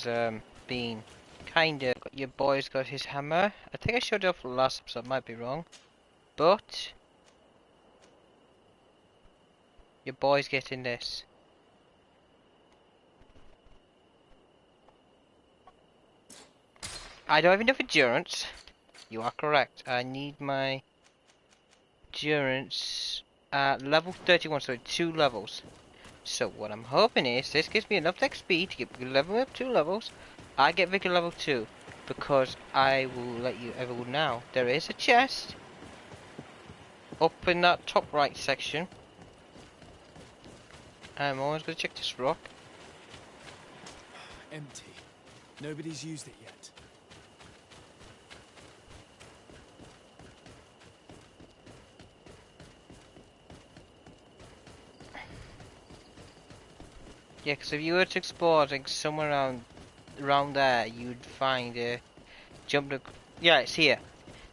been kinda. Your boy's got his hammer. I think I showed it off last episode, might be wrong. But your boy's getting this. I don't have enough endurance. You are correct. I need my endurance at level 31, so 2 levels. So what I'm hoping is this gives me enough XP to get level up 2 levels. I get Vigor level 2 because I will let you everyone know there is a chest up in that top right section. I'm always gonna check this rock. Empty. Nobody's used it yet. Yeah, because if you were to explore like somewhere around there, you'd find a jump. Yeah, it's here.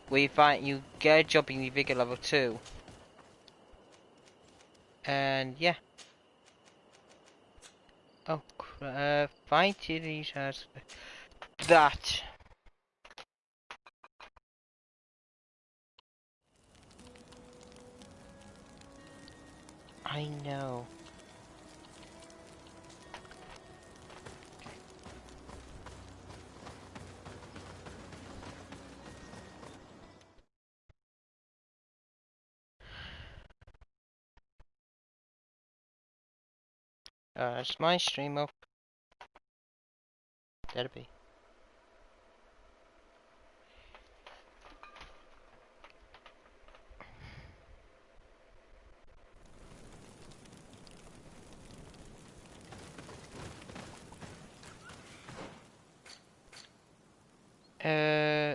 Where you get a jumping with Vigor level 2. And yeah. Oh, find these has that. I know. It's my stream up. That'll be.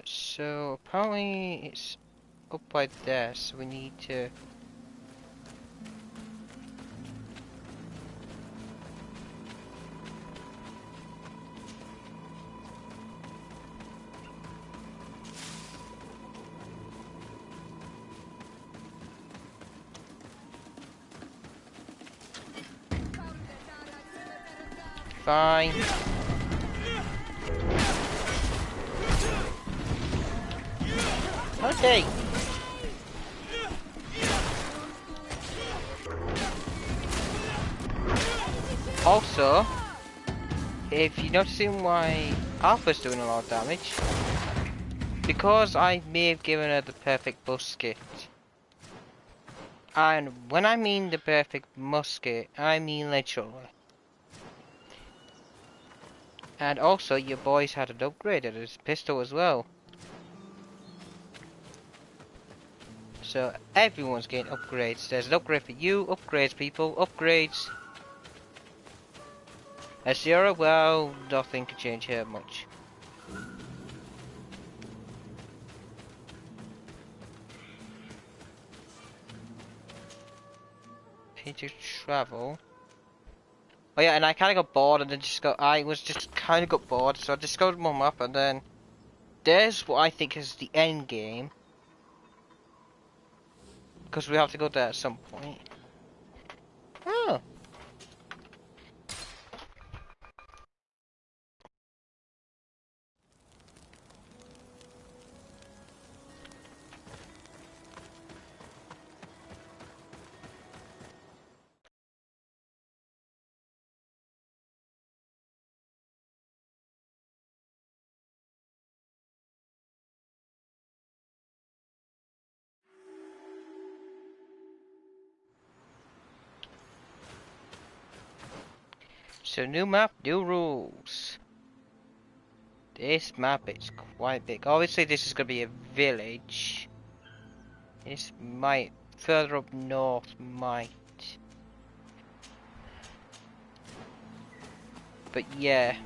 So apparently it's up by there, so we need to. Fine. Okay. Also, if you're noticing why Alpha's doing a lot of damage, because I may have given her the perfect musket. And when I mean the perfect musket, I mean literally. And also, your boys had it upgraded his pistol as well. So everyone's getting upgrades. There's an upgrade for you, upgrades people, upgrades. Asura, well, nothing can change here much. Need to travel. Oh yeah, and I kind of got bored and then I was just kind of got bored, so I discovered more map and then there's what I think is the end game. Because we have to go there at some point. Oh. So new map, new rules. This map is quite big. Obviously this is going to be a village. This might, further up north might. But yeah.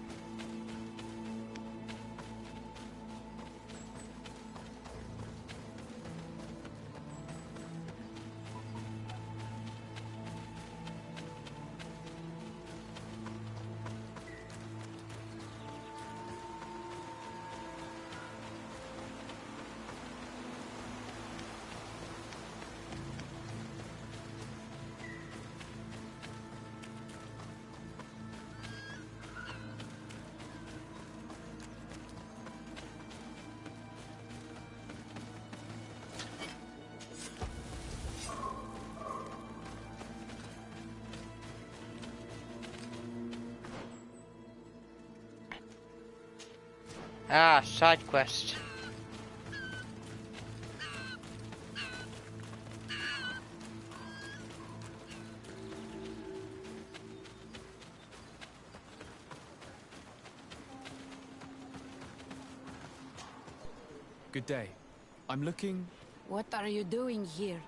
Ah, side quest. Good day. I'm looking... What are you doing here?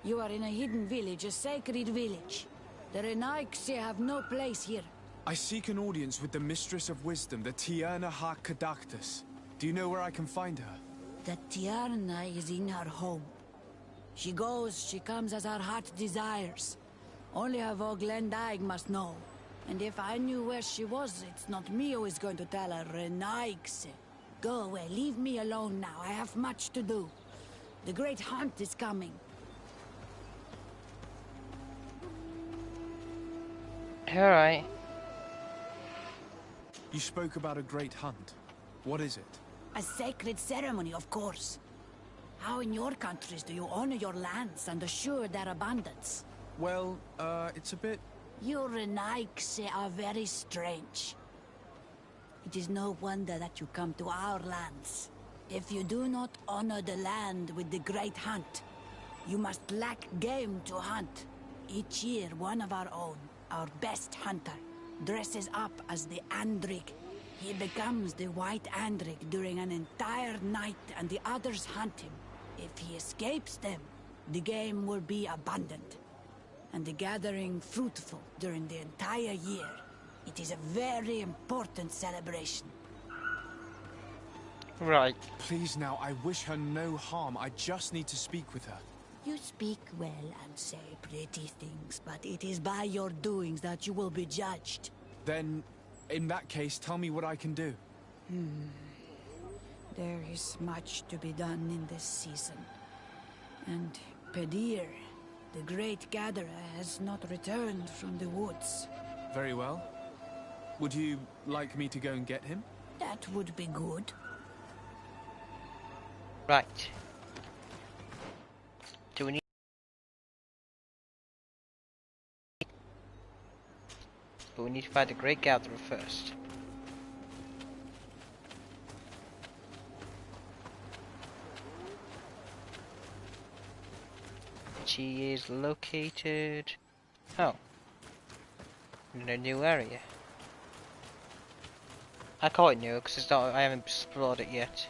You are in a hidden village, a sacred village. The Renaiksi have no place here. I seek an audience with the Mistress of Wisdom, the Tierna Ha-Kadactus. Do you know where I can find her? The Tierna is in her home. She goes, she comes as her heart desires. Only her Voglendaig must know. And if I knew where she was, it's not me who is going to tell her, Renaiksi. Go away, leave me alone now. I have much to do. The great hunt is coming. Alright. You spoke about a great hunt. What is it? A sacred ceremony, of course. How in your countries do you honor your lands and assure their abundance? Well, it's a bit... You Renaiksi are very strange. It is no wonder that you come to our lands. If you do not honor the land with the great hunt, you must lack game to hunt. Each year, one of our own, our best hunter, dresses up as the Andrig. He becomes the White Andrig during an entire night and the others hunt him. If he escapes them, the game will be abundant, and the gathering fruitful during the entire year. It is a very important celebration. Right. Please now, I wish her no harm. I just need to speak with her. You speak well and say pretty things, but it is by your doings that you will be judged. Then, in that case, tell me what I can do. There is much to be done in this season. And Pedir, the great gatherer, has not returned from the woods. Very well. Would you like me to go and get him? That would be good. Right. Do we need... But we need to find the Great Gatherer first. She is located... Oh. In a new area. I call it new because it's not... I haven't explored it yet.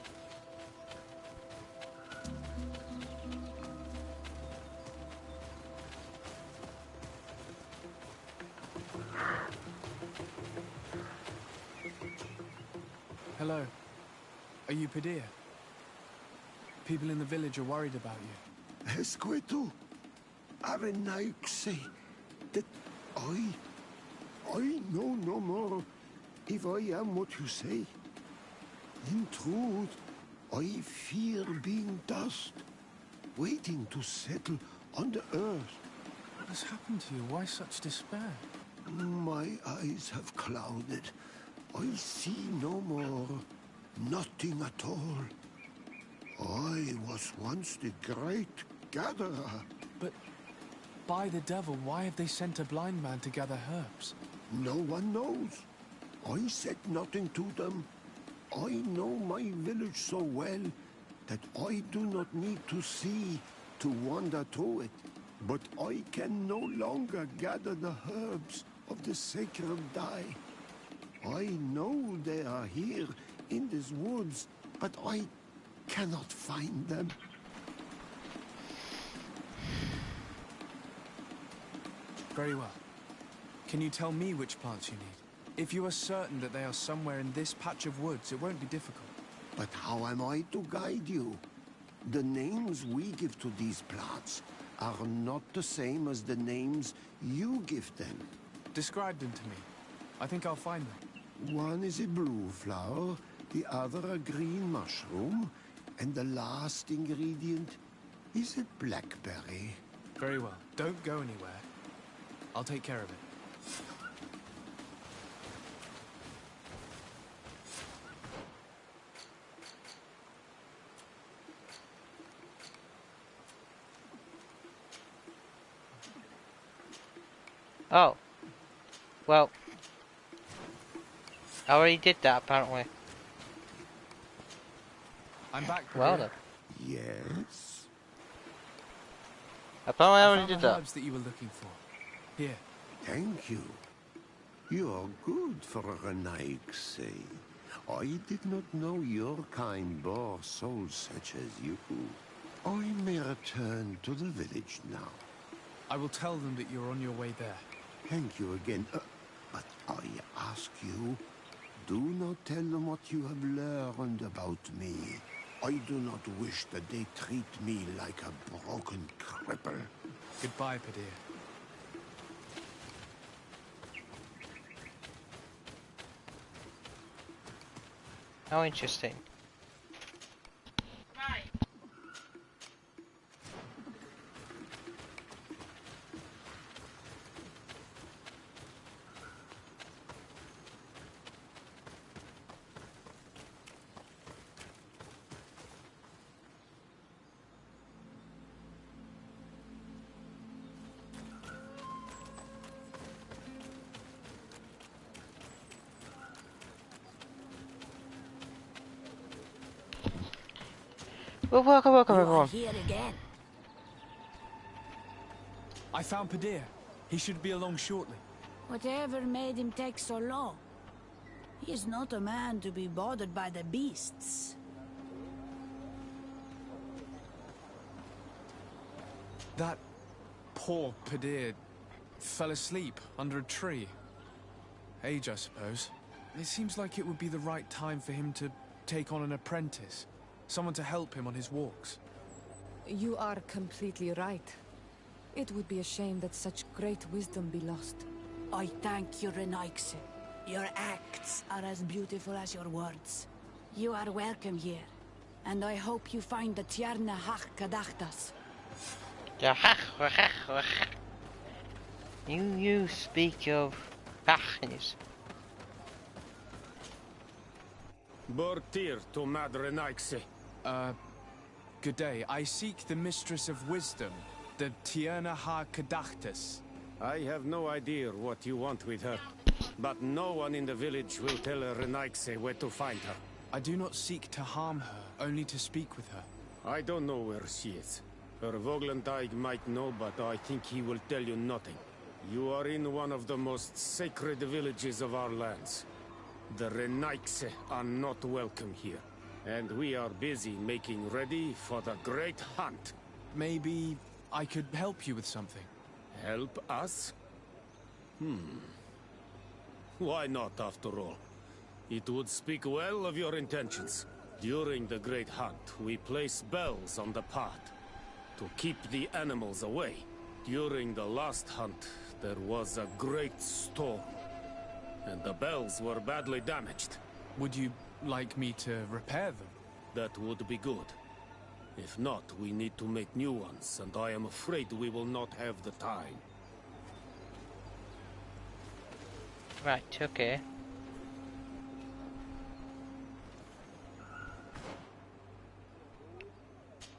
Hello. Are you Pedir? People in the village are worried about you. Esqueto, Arenaiksi, that I know no more if I am what you say. In truth, I fear being dust, waiting to settle on the earth. What has happened to you? Why such despair? My eyes have clouded. I see no more, nothing at all. I was once the great gatherer. But, by the devil, why have they sent a blind man to gather herbs? No one knows. I said nothing to them. I know my village so well that I do not need to see to wander through it. But I can no longer gather the herbs of the sacred dye. I know they are here in these woods, but I cannot find them. Very well. Can you tell me which plants you need? If you are certain that they are somewhere in this patch of woods, it won't be difficult. But how am I to guide you? The names we give to these plants are not the same as the names you give them. Describe them to me. I think I'll find them. One is a blue flower, the other a green mushroom, and the last ingredient is a blackberry. Very well. Don't go anywhere. I'll take care of it. Oh. Well. I already did that, apparently. I'm back, Well Padilla. then. Yes? Apparently I I already found did the that. herbs that you were looking for. Here. Thank you. You are good for a Renaigse. I did not know your kind bore souls such as you. I may return to the village now. I will tell them that you're on your way there. Thank you again. But I ask you, do not tell them what you have learned about me. I do not wish that they treat me like a broken cripple. Goodbye, Padilla. How interesting. Well, welcome You are everyone. here again. I found Padilla. He should be along shortly. Whatever made him take so long? He is not a man to be bothered by the beasts. That poor Padilla fell asleep under a tree. Age, I suppose. It seems like it would be the right time for him to take on an apprentice. Someone to help him on his walks. You are completely right. It would be a shame that such great wisdom be lost. I thank you, Renaigse. Your acts are as beautiful as your words. You are welcome here, and I hope you find the Tierna Hach Kadachtas. You speak of Bachnis. Bortir to Madre Naixe. Good day. I seek the Mistress of Wisdom, the Tierna Ha Kadachtas. I have no idea what you want with her, but no one in the village will tell Renaixe where to find her. I do not seek to harm her, only to speak with her. I don't know where she is. Her Voglendijk might know, but I think he will tell you nothing. You are in one of the most sacred villages of our lands. The Renaixe are not welcome here, and we are busy making ready for the great hunt. Maybe I could help you with something. Help us? Why not, after all? It would speak well of your intentions. During the great hunt, we place bells on the path to keep the animals away. During the last hunt, there was a great storm, and the bells were badly damaged. Would you like me to repair them? That would be good. If not, we need to make new ones, and I am afraid we will not have the time. Right, okay.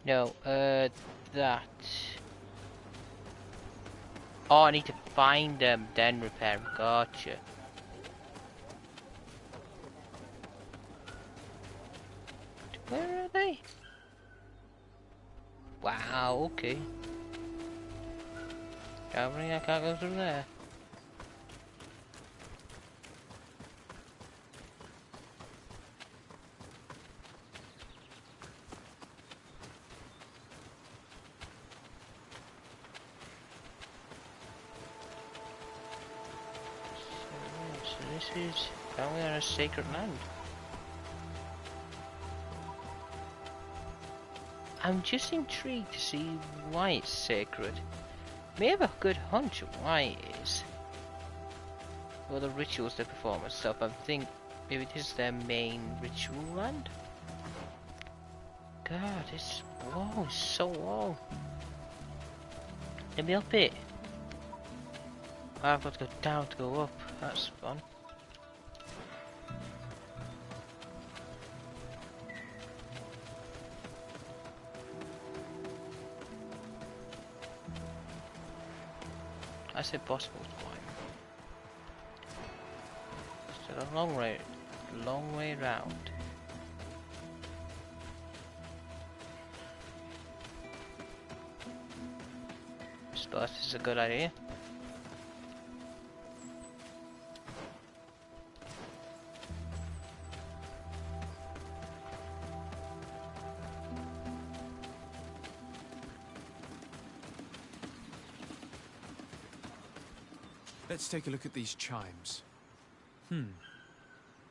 No, that. Oh, I need to find them, then repair them. Gotcha. Where are they? Wow, okay. I can't go through there. So this is apparently on a sacred land. I'm just intrigued to see why it's sacred. May have a good hunch of why it is. Or the rituals they perform and stuff. I think maybe this is their main ritual land. God, it's whoa, it's so long. Let me up it. I've got to go down to go up. That's fun. That's impossible to climb. Still a long way around. but this is a good idea. Let's take a look at these chimes.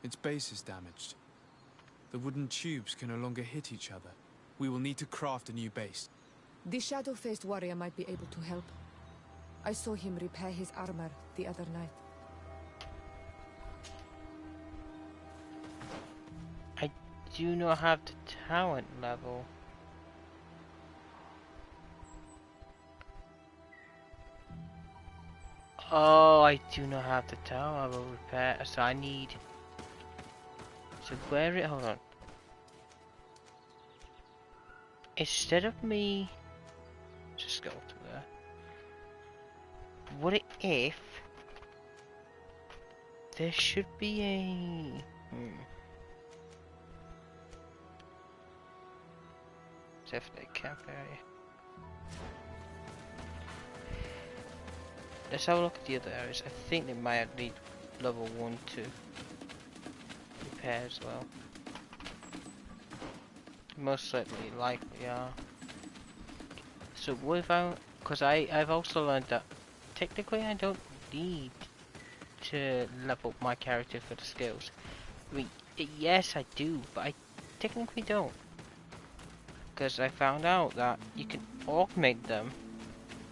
Its base is damaged. The wooden tubes can no longer hit each other. We will need to craft a new base. The shadow-faced warrior might be able to help. I saw him repair his armor the other night. I do not have the talent level. Oh, I do not have the tower level repair, so I need. So where it? Hold on. Instead of me, just go to there. What if there should be a? Definitely camp area. Let's have a look at the other areas. I think they might need level 1, 2 repair as well. Most likely are. So without, because I've also learned that technically I don't need to level up my character for the skills. I mean, yes I do, but I technically don't. Because I found out that you can augment them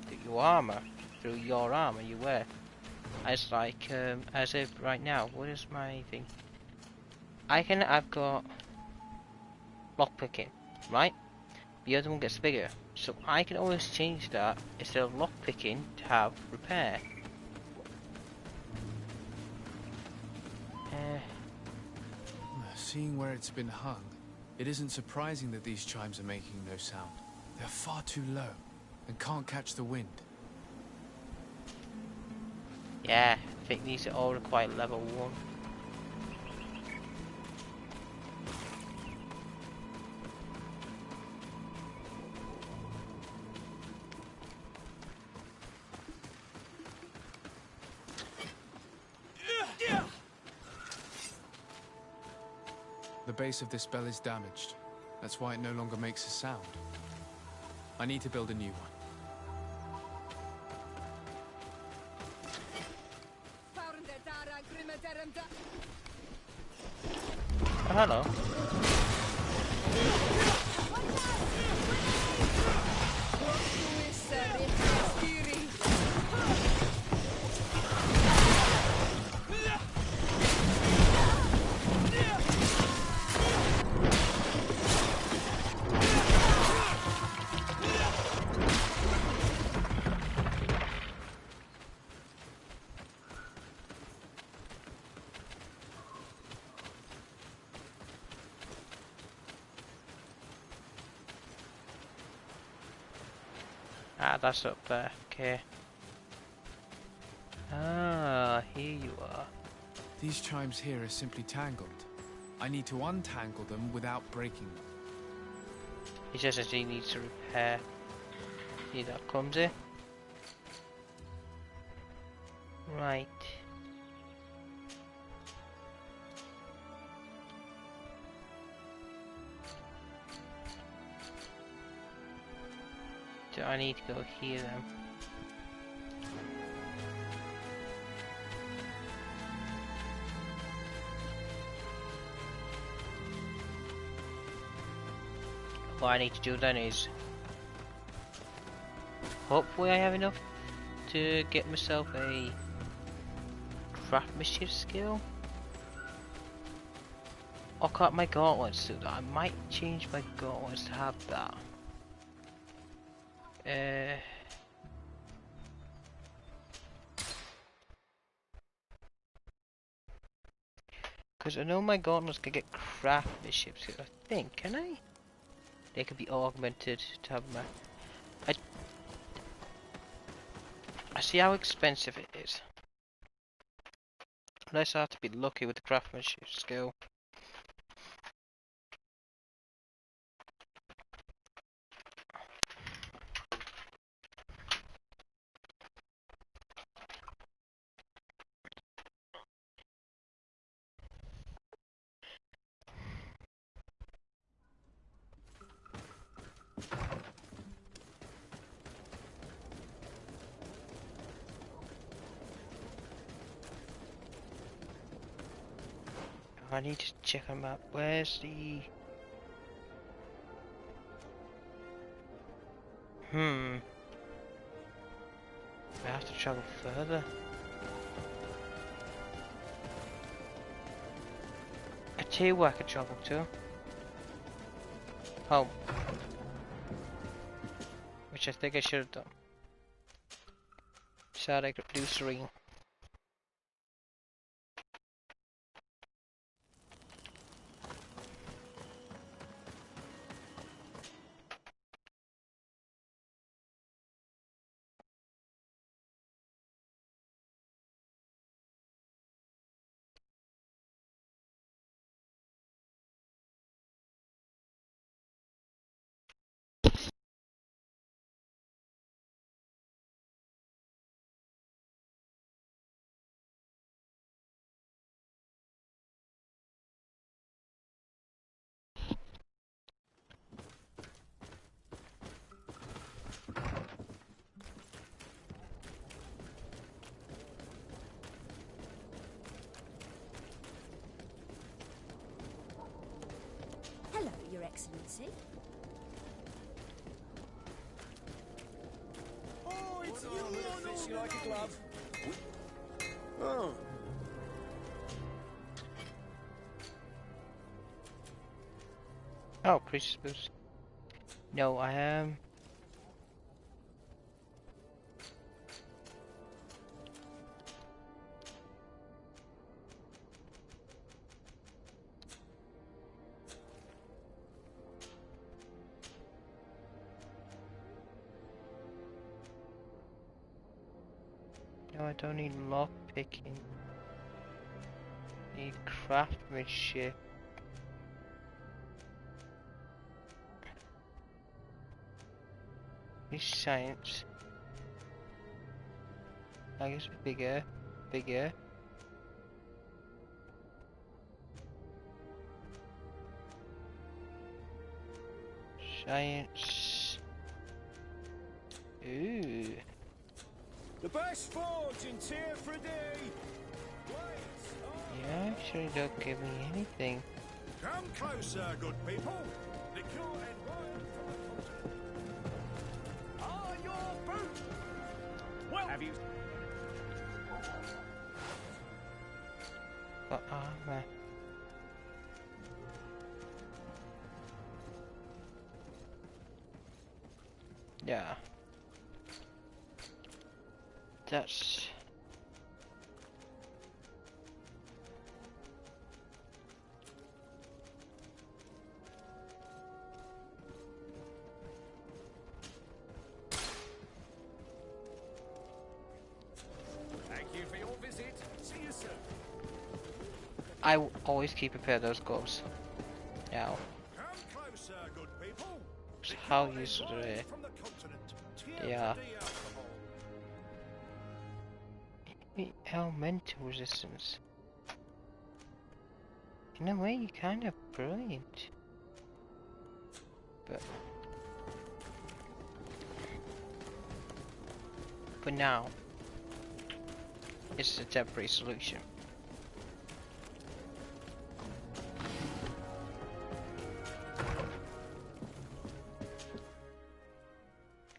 through your armor. Through your armor you wear. As like, as if right now, what is my thing? I've got lockpicking, right? The other one gets bigger. So I can always change that instead of lockpicking to have repair. Seeing where it's been hung, it isn't surprising that these chimes are making no sound. They're far too low and can't catch the wind. Yeah, I think these are all require level 1. The base of this bell is damaged. That's why it no longer makes a sound. I need to build a new one. Oh, hello. Ah, that's up there. Okay. Ah, here you are. These chimes here are simply tangled. I need to untangle them without breaking them. He just says he needs to repair. See that clumsy? Right. Do I need to go here then? What I need to do then is hopefully I have enough to get myself a craftsmanship skill. Or can't my gauntlets do that? I might change my gauntlets to have that. Because I know my gauntlets can get craftsmanship skills. I think, can I? They can be augmented to have my. I see how expensive it is. Unless I have to be lucky with the craftsmanship skill. I need to check on map. Where's the... I have to travel further. I tell you where I could travel to. Home. Which I think I should have done. So I could do 3. Hello, Your Excellency. Oh, it's you like a glove. Oh. Oh, Priestess Boots. No, I am... No, I don't need lock picking. I need craftsmanship. Need science. I guess bigger. Science. Ooh. The best forge in tier for a day. You actually don't give me anything. Come closer, good people. The cure and wine from the continent are your boots. Well, have you? Armor. Yeah. That's... Thank you for your visit. See you soon. I always keep a pair of those gloves. Now, Come closer, good people. how useful are they? From the continent. They are. Elemental resistance. In a way, you're kind of brilliant. But for now, it's a temporary solution.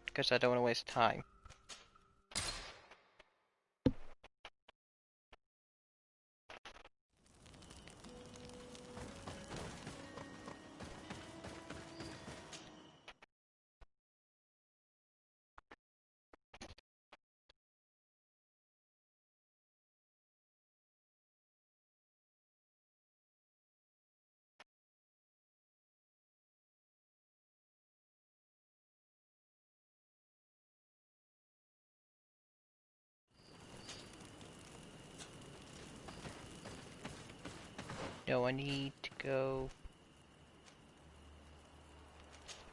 Because I don't want to waste time. No, I need to go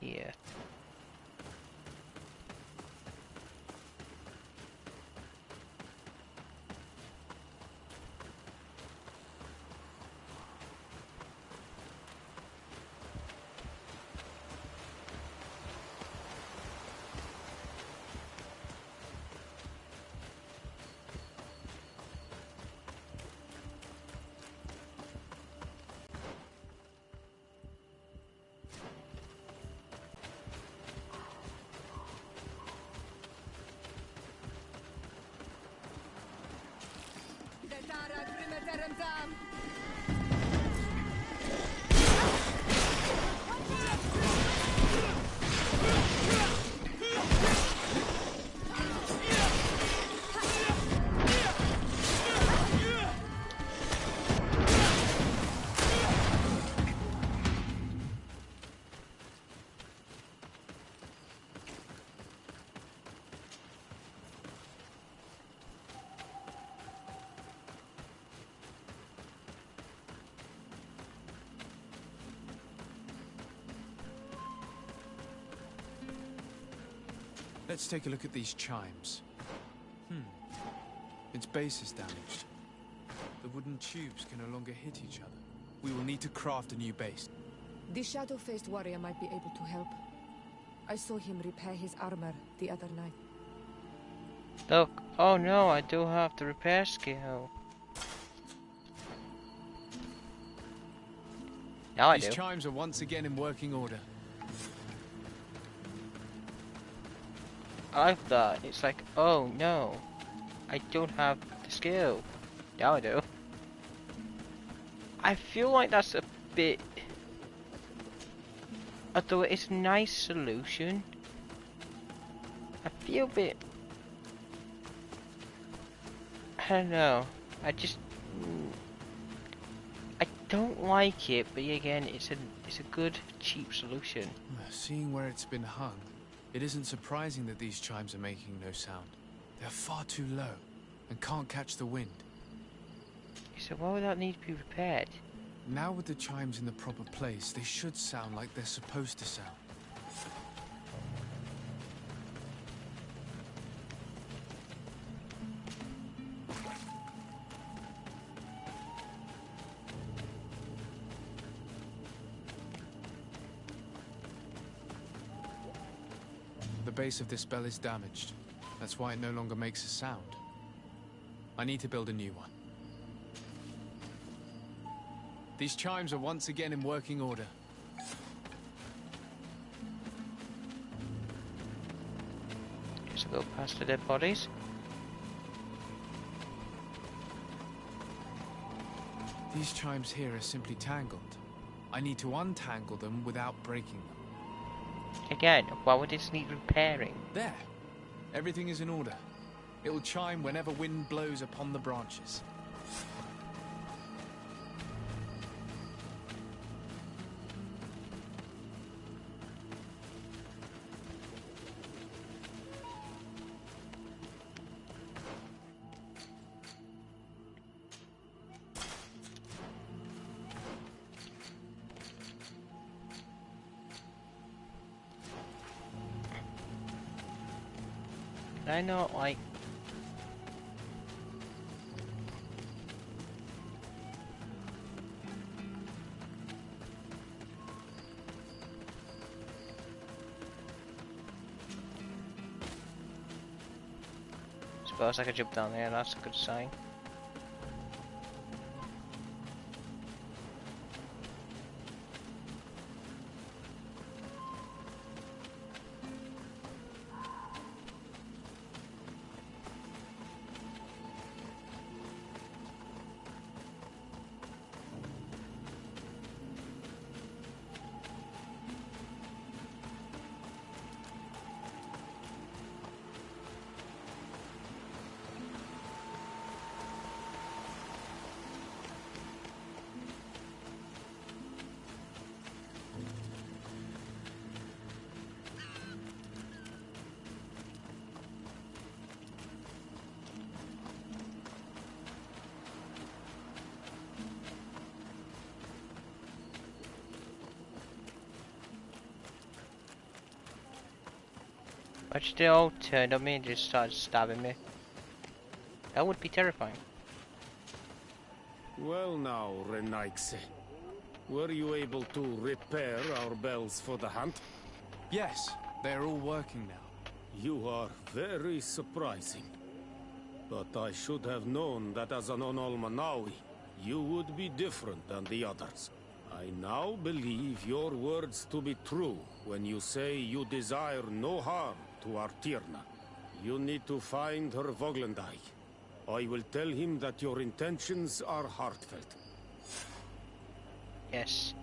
here. Let's take a look at these chimes. Its base is damaged. The wooden tubes can no longer hit each other. We will need to craft a new base. The shadow-faced warrior might be able to help. I saw him repair his armor the other night. Look, oh no, I do have the repair skill. Now I do. These chimes are once again in working order. I like that. It's like, oh no, I don't have the skill. Now I do. I feel like that's a bit... Although it's a nice solution, I feel a bit... I don't know. I just... I don't like it, but again, it's a good, cheap solution. Seeing where it's been hung, it isn't surprising that these chimes are making no sound. They're far too low and can't catch the wind. So why would that need to be repaired? Now with the chimes in the proper place, they should sound like they're supposed to sound. The base of this bell is damaged. That's why it no longer makes a sound. I need to build a new one. These chimes are once again in working order. Just go past the dead bodies. These chimes here are simply tangled. I need to untangle them without breaking them. Again, why would this need repairing? There. Everything is in order. It will chime whenever wind blows upon the branches. I know, like... Suppose I could jump down there, that's a good sign. But they all turned on me and just started stabbing me. That would be terrifying. Well now, Renaigse. Were you able to repair our bells for the hunt? Yes, they are all working now. You are very surprising. But I should have known that as an Onolmanawi, you would be different than the others. I now believe your words to be true when you say you desire no harm to Artirna. You need to find her Voglendai. I will tell him that your intentions are heartfelt. Yes.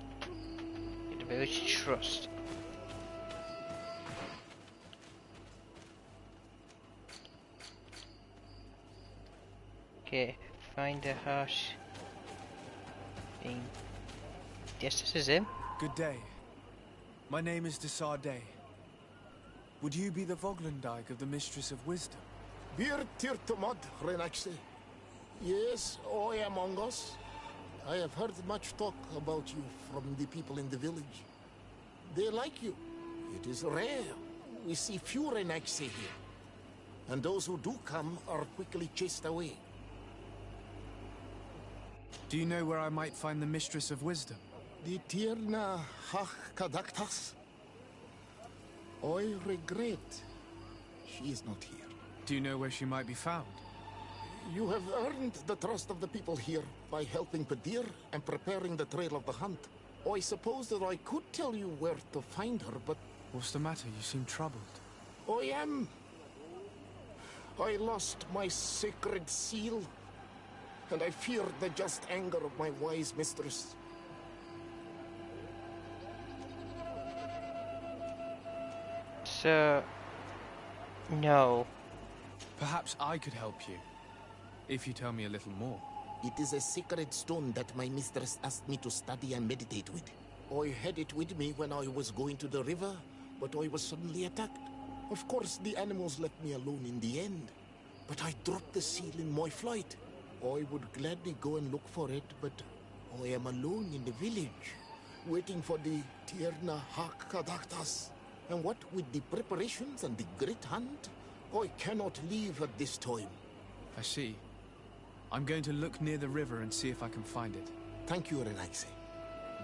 Get a village trust. Okay, find a harsh thing. Yes, this is him. Good day. My name is Desardet. Would you be the Voglendyke of the Mistress of Wisdom? Bir tirtumad, Renaxi. Yes, I am among us. I have heard much talk about you from the people in the village. They like you. It is rare. We see few Renaxi here. And those who do come are quickly chased away. Do you know where I might find the Mistress of Wisdom? The Tierna Hach Kadaktas. I regret she is not here. Do you know where she might be found? You have earned the trust of the people here by helping Padir and preparing the trail of the hunt. I suppose that I could tell you where to find her, but... What's the matter? You seem troubled. I am. I lost my sacred seal, and I fear the just anger of my wise mistress. So... No. Perhaps I could help you, if you tell me a little more. It is a sacred stone that my mistress asked me to study and meditate with. I had it with me when I was going to the river, but I was suddenly attacked. Of course, the animals left me alone in the end, but I dropped the seal in my flight. I would gladly go and look for it, but I am alone in the village, waiting for the Tierna Hak Kadaktas. And what with the preparations and the great hunt, I cannot leave at this time. I see. I'm going to look near the river and see if I can find it. Thank you, Renaxe.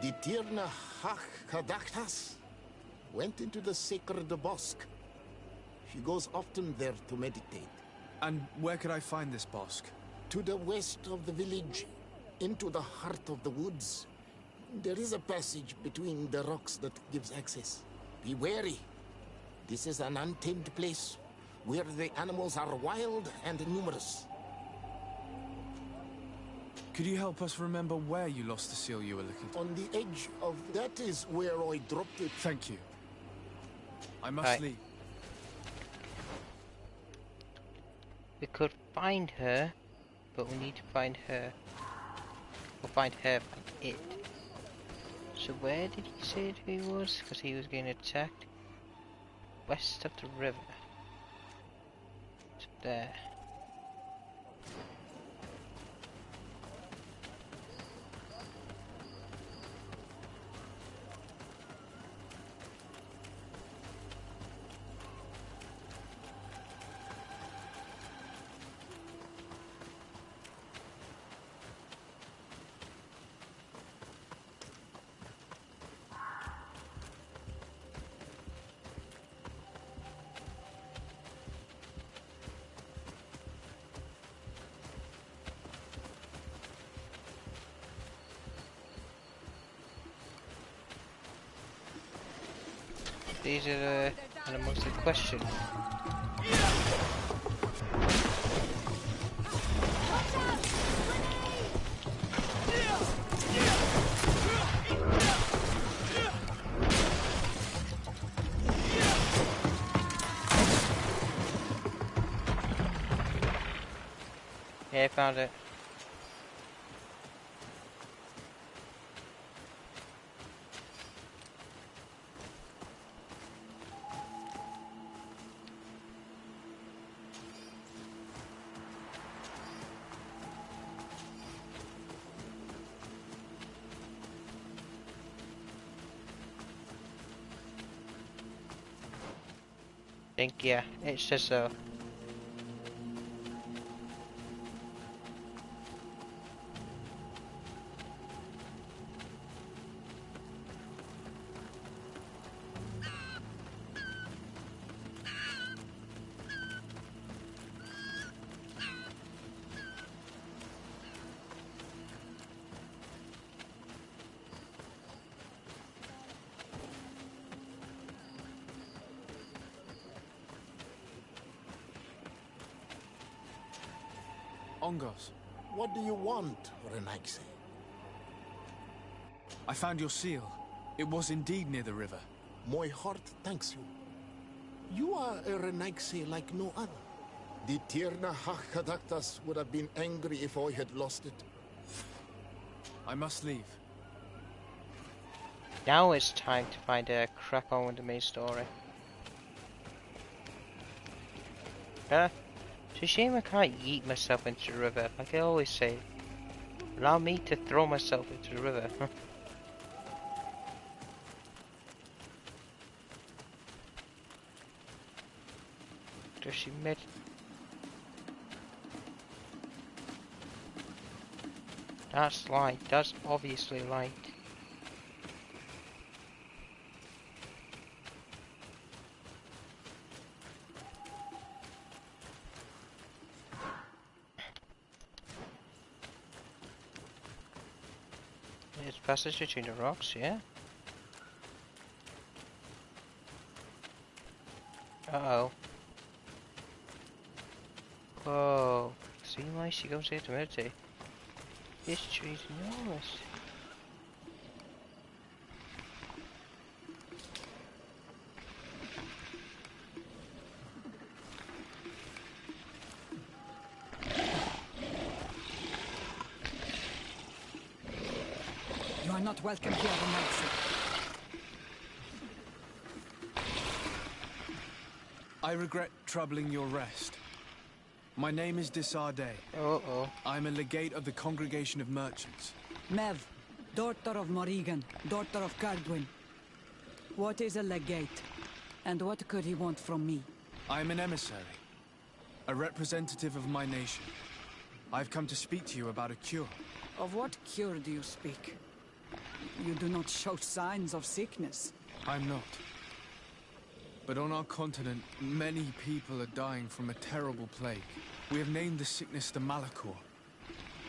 The Tierna Hach Kadaktas went into the sacred bosque. She goes often there to meditate. And where could I find this bosque? To the west of the village, into the heart of the woods. There is a passage between the rocks that gives access. Be wary. This is an untamed place, where the animals are wild and numerous. Could you help us remember where you lost the seal you were looking for? On the edge of... That is where I dropped it. Thank you. I must leave. We could find her, but we need to find her. We'll find her from it. So where did he say he was? Because he was getting attacked. West of the river. It's up there. These are the animals in question. Yeah, I found it. Think, yeah, it says so. Ongos. What do you want, Renaigse? I found your seal. It was indeed near the river. My heart thanks you. You are a Renaigse like no other. The Tierna Hachadaktas would have been angry if I had lost it. I must leave. Now it's time to find a crack on with the main story. It's a shame I can't yeet myself into the river, like I always say. Allow me to throw myself into the river. Does she made? That's light. That's obviously light. There's passage between the rocks, yeah? Uh-oh. Whoa. See why she goes here to meditate? This tree's enormous. You are not welcome here, Renaigse. I regret troubling your rest. My name is Desarde. Uh-oh. I'm a legate of the Congregation of Merchants. Mev, daughter of Morrigan, daughter of Cardwin. What is a legate? And what could he want from me? I'm an emissary, a representative of my nation. I've come to speak to you about a cure. Of what cure do you speak? You do not show signs of sickness. I'm not. But on our continent, many people are dying from a terrible plague. We have named the sickness the Malachor,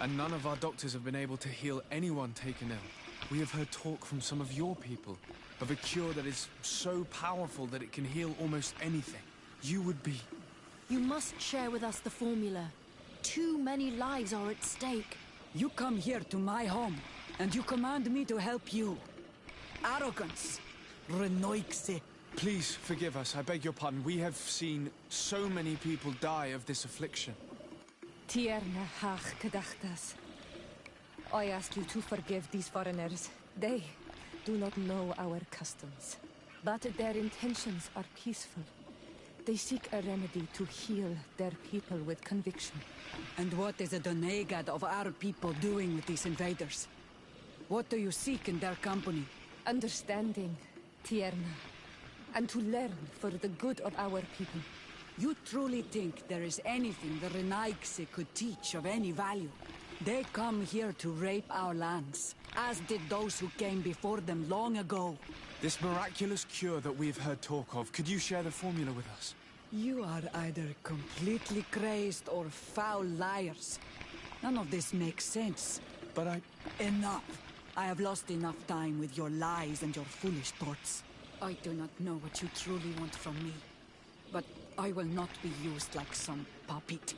and none of our doctors have been able to heal anyone taken ill. We have heard talk from some of your people of a cure that is so powerful that it can heal almost anything. You would be... You must share with us the formula. Too many lives are at stake. You come here to my home, and you command me to help you. Arrogance. Renaigse. Please forgive us, I beg your pardon. We have seen so many people die of this affliction. Tierna hach kadachtas. I ask you to forgive these foreigners. They do not know our customs, but their intentions are peaceful. They seek a remedy to heal their people with conviction. And what is a Donegad of our people doing with these invaders? What do you seek in their company? Understanding, Tierna, and to learn for the good of our people. You truly think there is anything the Renaigse could teach of any value? They come here to rape our lands, as did those who came before them long ago. This miraculous cure that we've heard talk of, could you share the formula with us? You are either completely crazed or foul liars. None of this makes sense. But Enough! I have lost enough time with your lies and your foolish thoughts. I do not know what you truly want from me, but I will not be used like some puppet.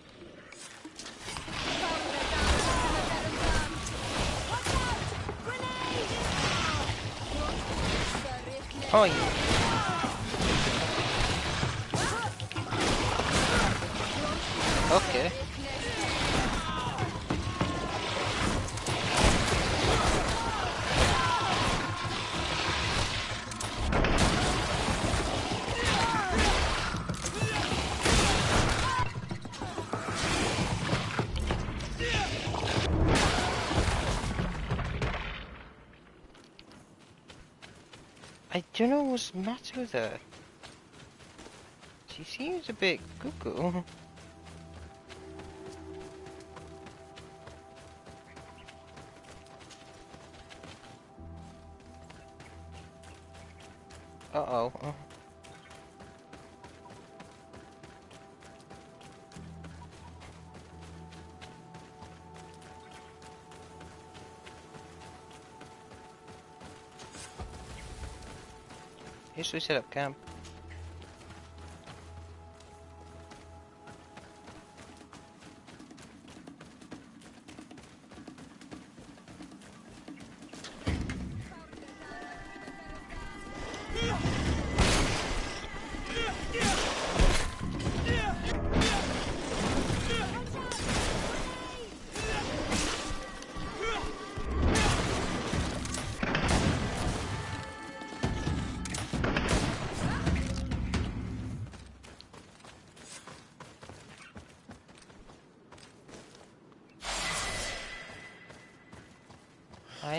Oh, yeah. Okay. I don't know what's the matter with her. She seems a bit cuckoo. Uh-oh. Here's we set up camp.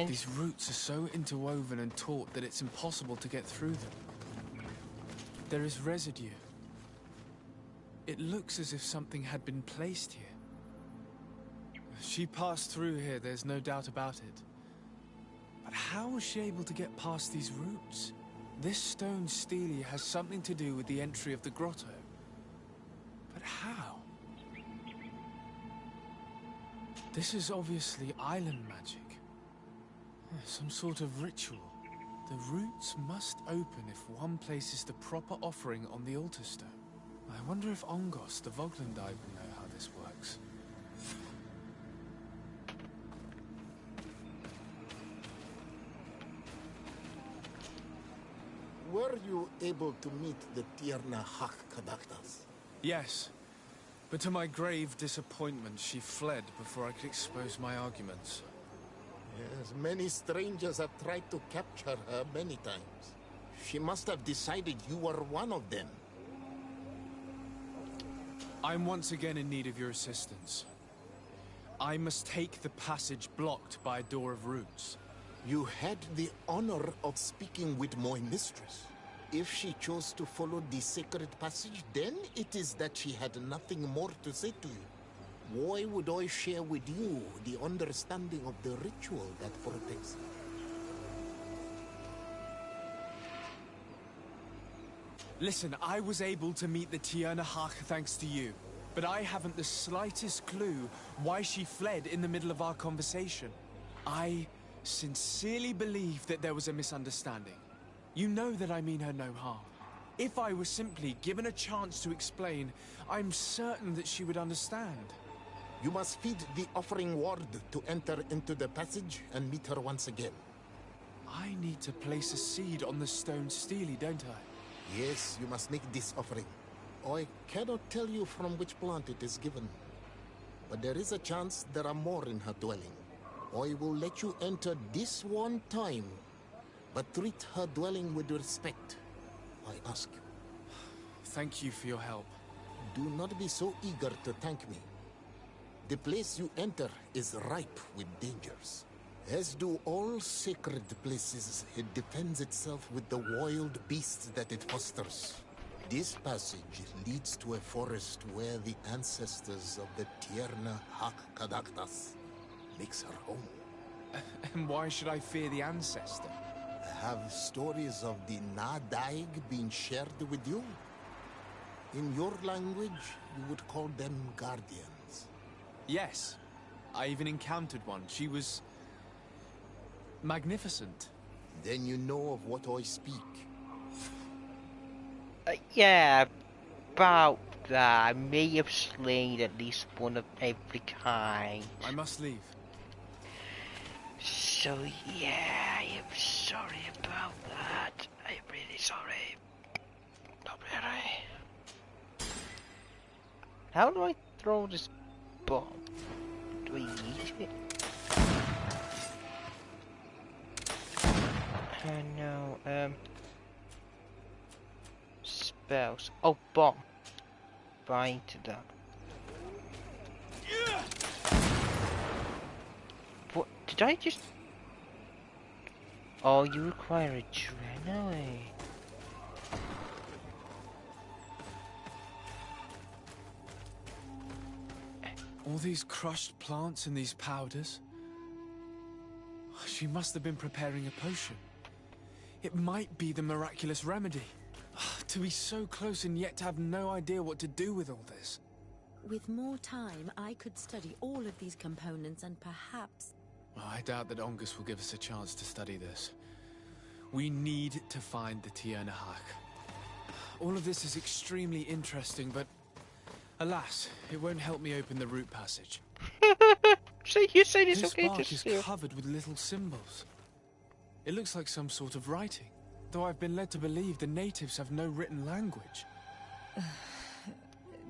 mind. These roots are so interwoven and taut that it's impossible to get through them. There is residue. It looks as if something had been placed here. She passed through here, there's no doubt about it. But how was she able to get past these roots? This stone stele has something to do with the entry of the grotto. But how? This is obviously island magic. Some sort of ritual. The roots must open if one places the proper offering on the altar stone. I wonder if Ongos, the Voglendai, will know how this works. Were you able to meet the Tierna Hak Kadaktas? Yes, but to my grave disappointment, she fled before I could expose my arguments. Yes, many strangers have tried to capture her many times. She must have decided you were one of them. I'm once again in need of your assistance. I must take the passage blocked by a door of roots. You had the honor of speaking with my mistress. If she chose to follow the sacred passage, then it is that she had nothing more to say to you. Why would I share with you the understanding of the ritual that protects her? Listen, I was able to meet the Tierna Hak thanks to you, but I haven't the slightest clue why she fled in the middle of our conversation. I sincerely believe that there was a misunderstanding. You know that I mean her no harm. If I were simply given a chance to explain, I'm certain that she would understand. You must feed the offering ward to enter into the passage and meet her once again. I need to place a seed on the stone stele, don't I? Yes, you must make this offering. I cannot tell you from which plant it is given, but there is a chance there are more in her dwelling. I will let you enter this one time, but treat her dwelling with respect, I ask you. Thank you for your help. Do not be so eager to thank me. The place you enter is ripe with dangers. As do all sacred places, it defends itself with the wild beasts that it fosters. This passage leads to a forest where the ancestors of the Tierna Hak Kadaktas makes her home. And why should I fear the ancestor? Have stories of the Nadaig been shared with you? In your language, you would call them guardians. Yes. I even encountered one. She was magnificent. Then you know of what I speak. Yeah, about that. I may have slain at least one of every kind. I must leave. So yeah, I am sorry about that. I'm really sorry. Not really. How do I throw this bomb? Do I eat it? No, spells. Oh, bomb. Bind to that. What? Did I just... Oh, you require a adrenaline. All these crushed plants and these powders. She must have been preparing a potion. It might be the miraculous remedy. To be so close and yet to have no idea what to do with all this. With more time, I could study all of these components and perhaps... Well, I doubt that Ongus will give us a chance to study this. We need to find the Tierna Hak. All of this is extremely interesting, but alas, it won't help me open the root passage. So you say it's This okay bark to is steal? covered with little symbols. It looks like some sort of writing, though I've been led to believe the natives have no written language.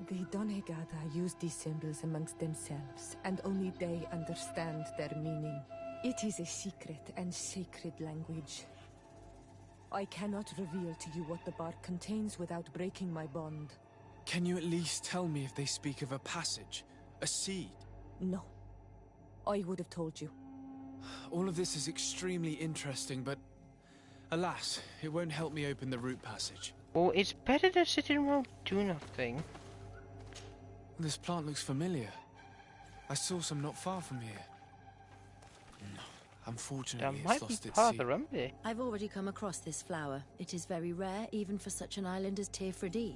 The Donegada use these symbols amongst themselves, and only they understand their meaning. It is a secret and sacred language. I cannot reveal to you what the bark contains without breaking my bond. Can you at least tell me if they speak of a passage, a seed? No. I would have told you. All of this is extremely interesting, but alas, it won't help me open the root passage. Well, it's better than sitting around doing nothing. This plant looks familiar. I saw some not far from here. Unfortunately, That might it's be lost its part of seed. the remedy. I've already come across this flower. It is very rare, even for such an island as Teofredi.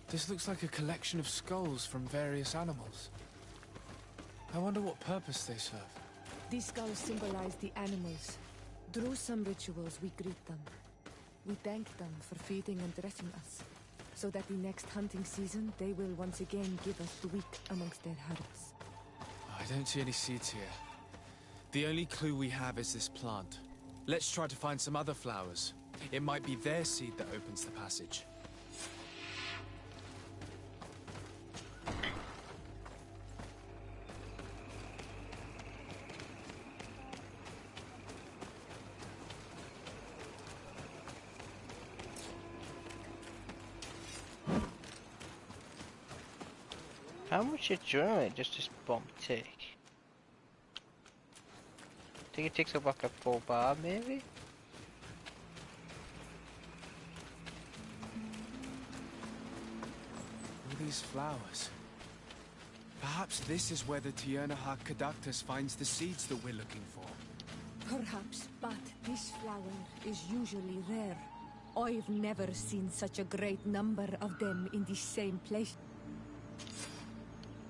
This looks like a collection of skulls from various animals. I wonder what purpose they serve. These skulls symbolize the animals. Through some rituals, we greet them. We thank them for feeding and dressing us, so that the next hunting season, they will once again give us the weak amongst their herds. I don't see any seeds here. The only clue we have is this plant. Let's try to find some other flowers. It might be their seed that opens the passage. How much adrenaline does this bomb take? I think it takes up like a full bar, maybe? All these flowers. Perhaps this is where the Tiernahak Caductus finds the seeds that we're looking for. Perhaps, but this flower is usually rare. I've never seen such a great number of them in the same place.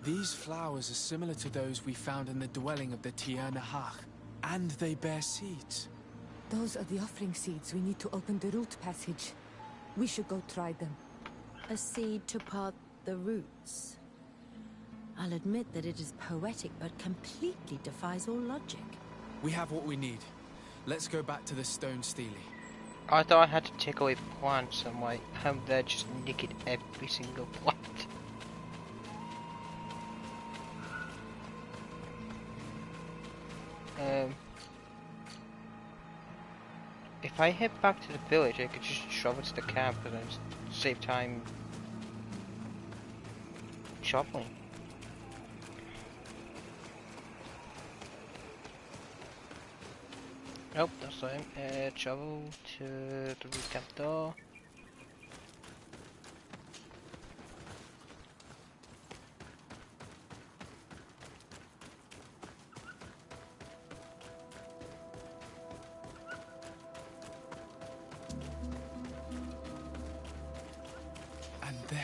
These flowers are similar to those we found in the dwelling of the Tiernahak, and they bear seeds. Those are the offering seeds we need to open the root passage. We should go try them. A seed to part the roots. I'll admit that it is poetic, but completely defies all logic. We have what we need. Let's go back to the stone stele. I thought I had to take away plants, and like, they're just nicking every single plant. If I head back to the village, I could just travel to the camp and then save time traveling. Nope, that's time. Travel to the root camp door. And there.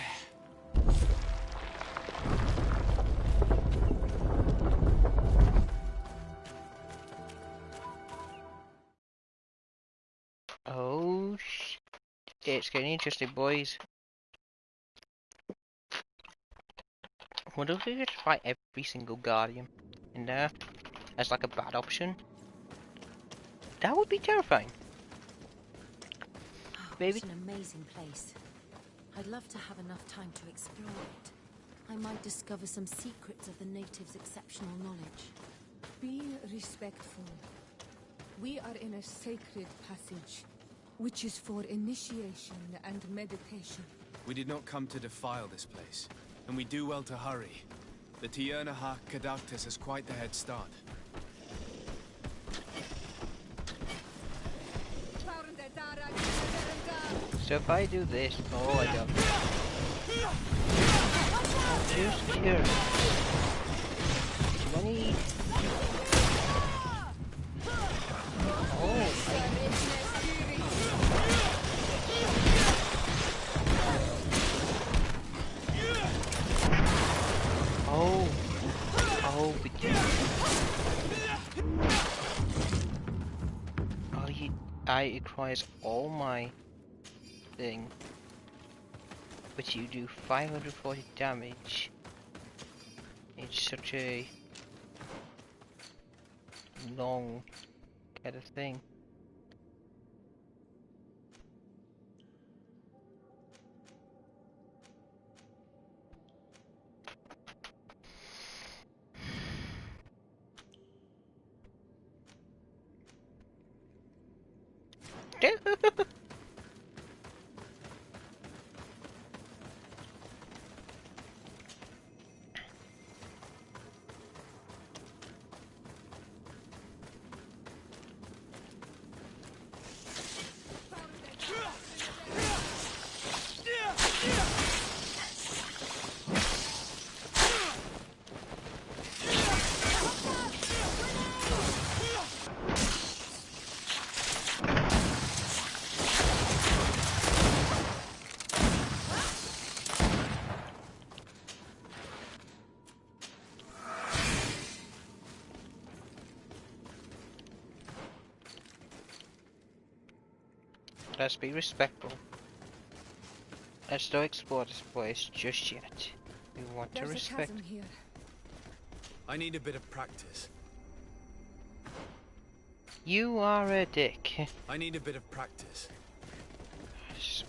Oh, it's getting interesting, boys. Wonder if we could fight every single guardian in there as like a bad option. That would be terrifying. Oh, Maybe. it's an amazing place. I'd love to have enough time to explore it. I might discover some secrets of the natives' exceptional knowledge. Be respectful. We are in a sacred passage, which is for initiation and meditation. We did not come to defile this place, and we do well to hurry. The Tiernahak Caductus has quite the head start. So if I do this, oh I don't. Too secure. Too many. Oh, but it requires all my thing, but you do 540 damage. It's such a long kind of thing. Let's be respectful. Let's not explore this place just yet. We want to There's a respect. chasm here. I need a bit of practice. You are a dick. I need a bit of practice.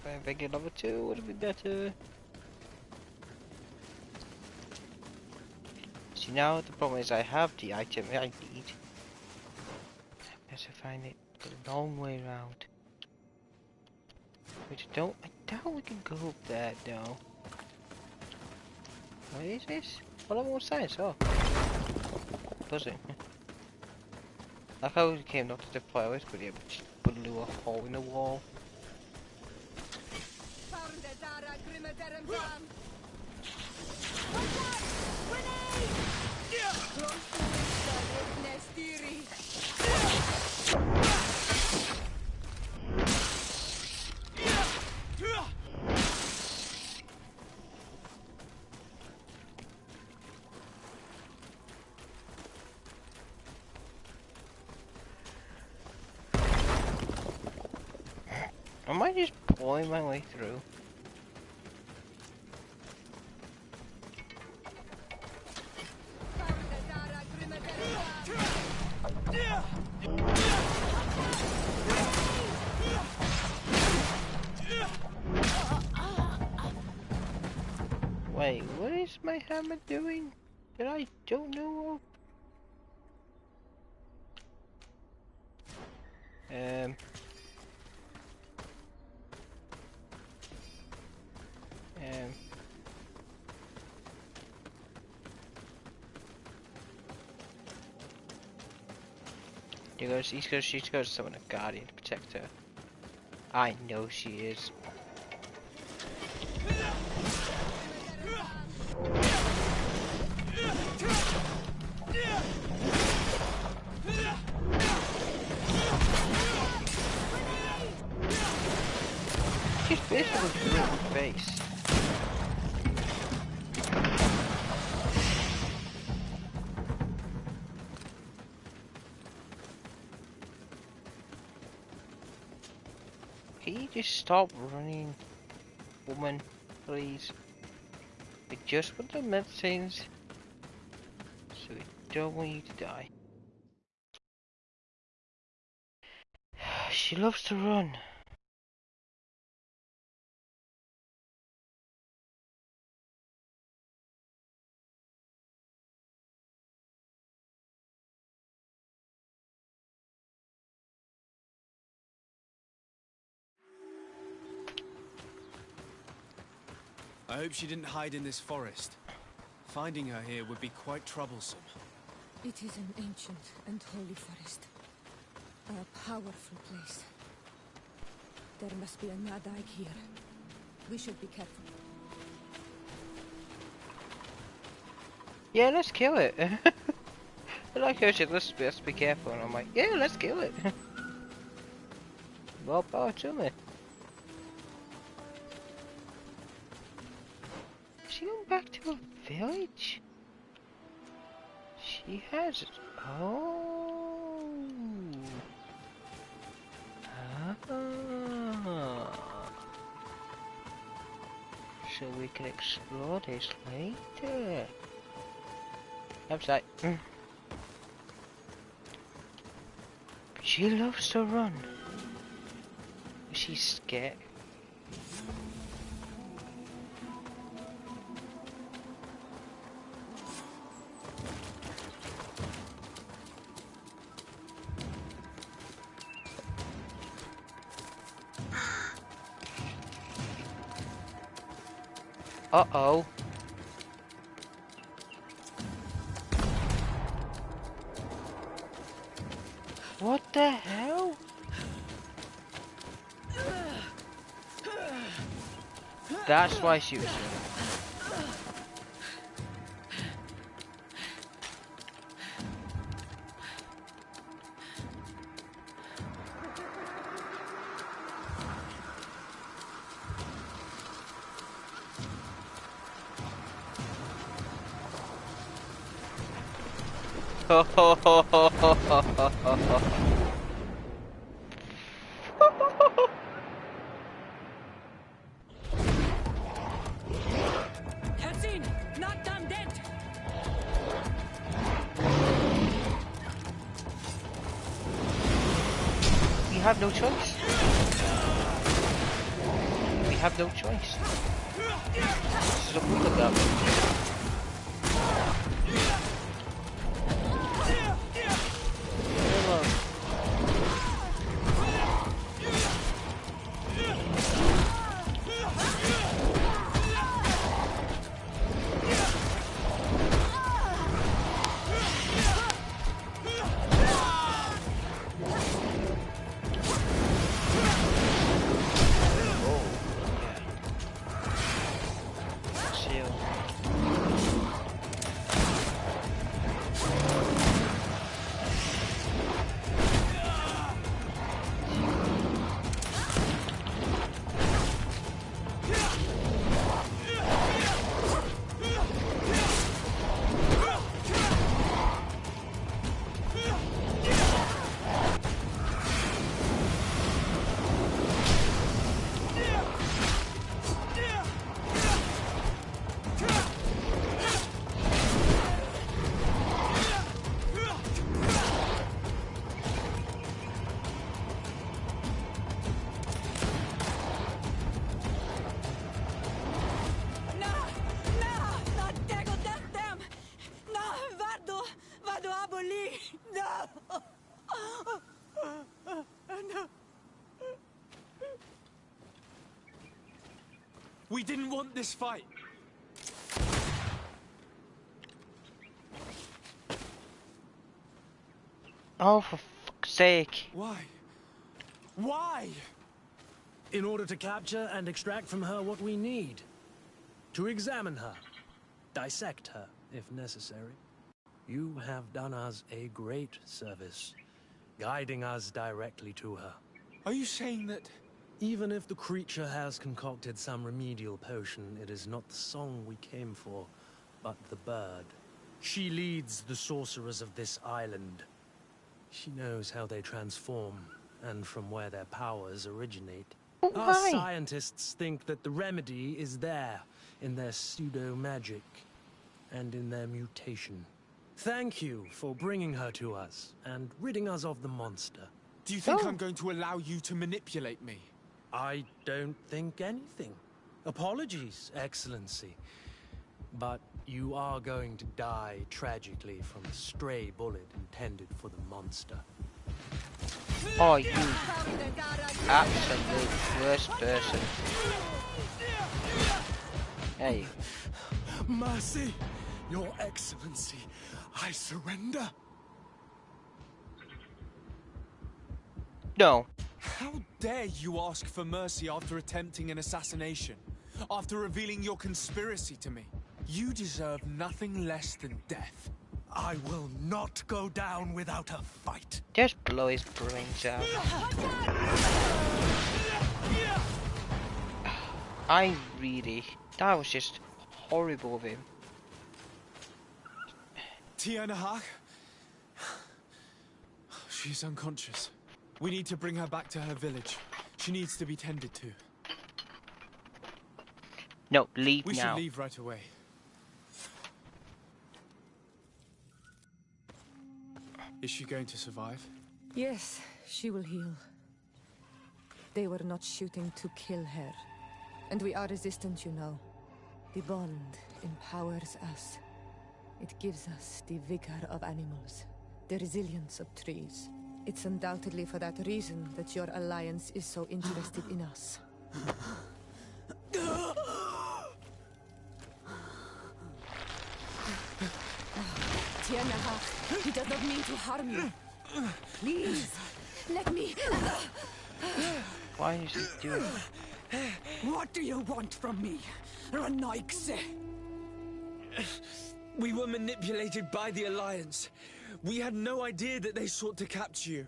I think level 2 would have been better. See, now the problem is I have the item I need. I have to find it a long way around. Which I doubt we can go up there though. What is this? What level was that? Oh. Buzzing. Like how it came not to the flowers, but yeah, just blew a hole in the wall. Am I just pulling my way through? Wait, what is my hammer doing that I don't know of? She's got someone, a guardian to protect her. I know she is. She's basically through her face. Can you just stop running, woman, please? I just want the medicines, so we don't want you to die. She loves to run. I hope she didn't hide in this forest. Finding her here would be quite troublesome. It is an ancient and holy forest. A powerful place. There must be a Nadai here. We should be careful. Yeah, let's kill it. I like how she said, let's be careful, and I'm like, yeah, let's kill it. Well, power to me. Is she going back to a village? She has it. Oh. Ah. So we can explore this later. Upside. She loves to run. She's scared. Uh-oh. What the hell? That's why she was doing it. Ho ho ho ho ho ho ho ho. have no choice. We have no choice. This is what we look at. We didn't want this fight. Oh, for fuck's sake. Why? Why? In order to capture and extract from her what we need. To examine her. Dissect her, if necessary. You have done us a great service, guiding us directly to her. Are you saying that... Even if the creature has concocted some remedial potion, it is not the song we came for, but the bird. She leads the sorcerers of this island. She knows how they transform, and from where their powers originate. Our scientists think that the remedy is there, in their pseudo-magic, and in their mutation. Thank you for bringing her to us, and ridding us of the monster. Do you think I'm going to allow you to manipulate me? I don't think anything. Apologies, Excellency. But you are going to die tragically from a stray bullet intended for the monster. Oh, you absolute worst person. Hey. Mercy, Your Excellency, I surrender. No. How dare you ask for mercy after attempting an assassination? After revealing your conspiracy to me? You deserve nothing less than death. I will not go down without a fight. Just blow his brains out. That was just horrible of him. Tianahak? She's unconscious. We need to bring her back to her village. She needs to be tended to. No, leave now. We should leave right away. Is she going to survive? Yes, she will heal. They were not shooting to kill her. And we are resistant, you know. The bond empowers us. It gives us the vigor of animals, the resilience of trees. It's undoubtedly for that reason that your alliance is so interested in us. Tianahak, he does not mean to harm you. Please, let me... Why is he doing it? What do you want from me, Ranoikse? We were manipulated by the Alliance. We had no idea that they sought to capture you.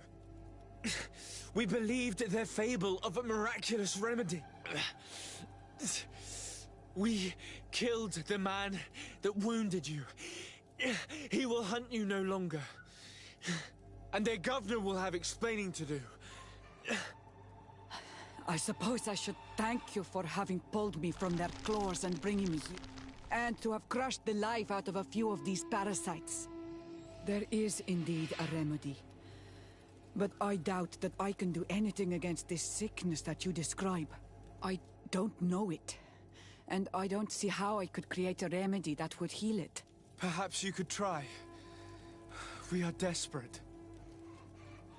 We believed their fable of a miraculous remedy. We killed the man that wounded you. He will hunt you no longer. And their governor will have explaining to do. I suppose I should thank you for having pulled me from their claws and bringing me here. And to have crushed the life out of a few of these parasites. There is indeed a remedy. But I doubt that I can do anything against this sickness that you describe. I don't know it. And I don't see how I could create a remedy that would heal it. Perhaps you could try. We are desperate.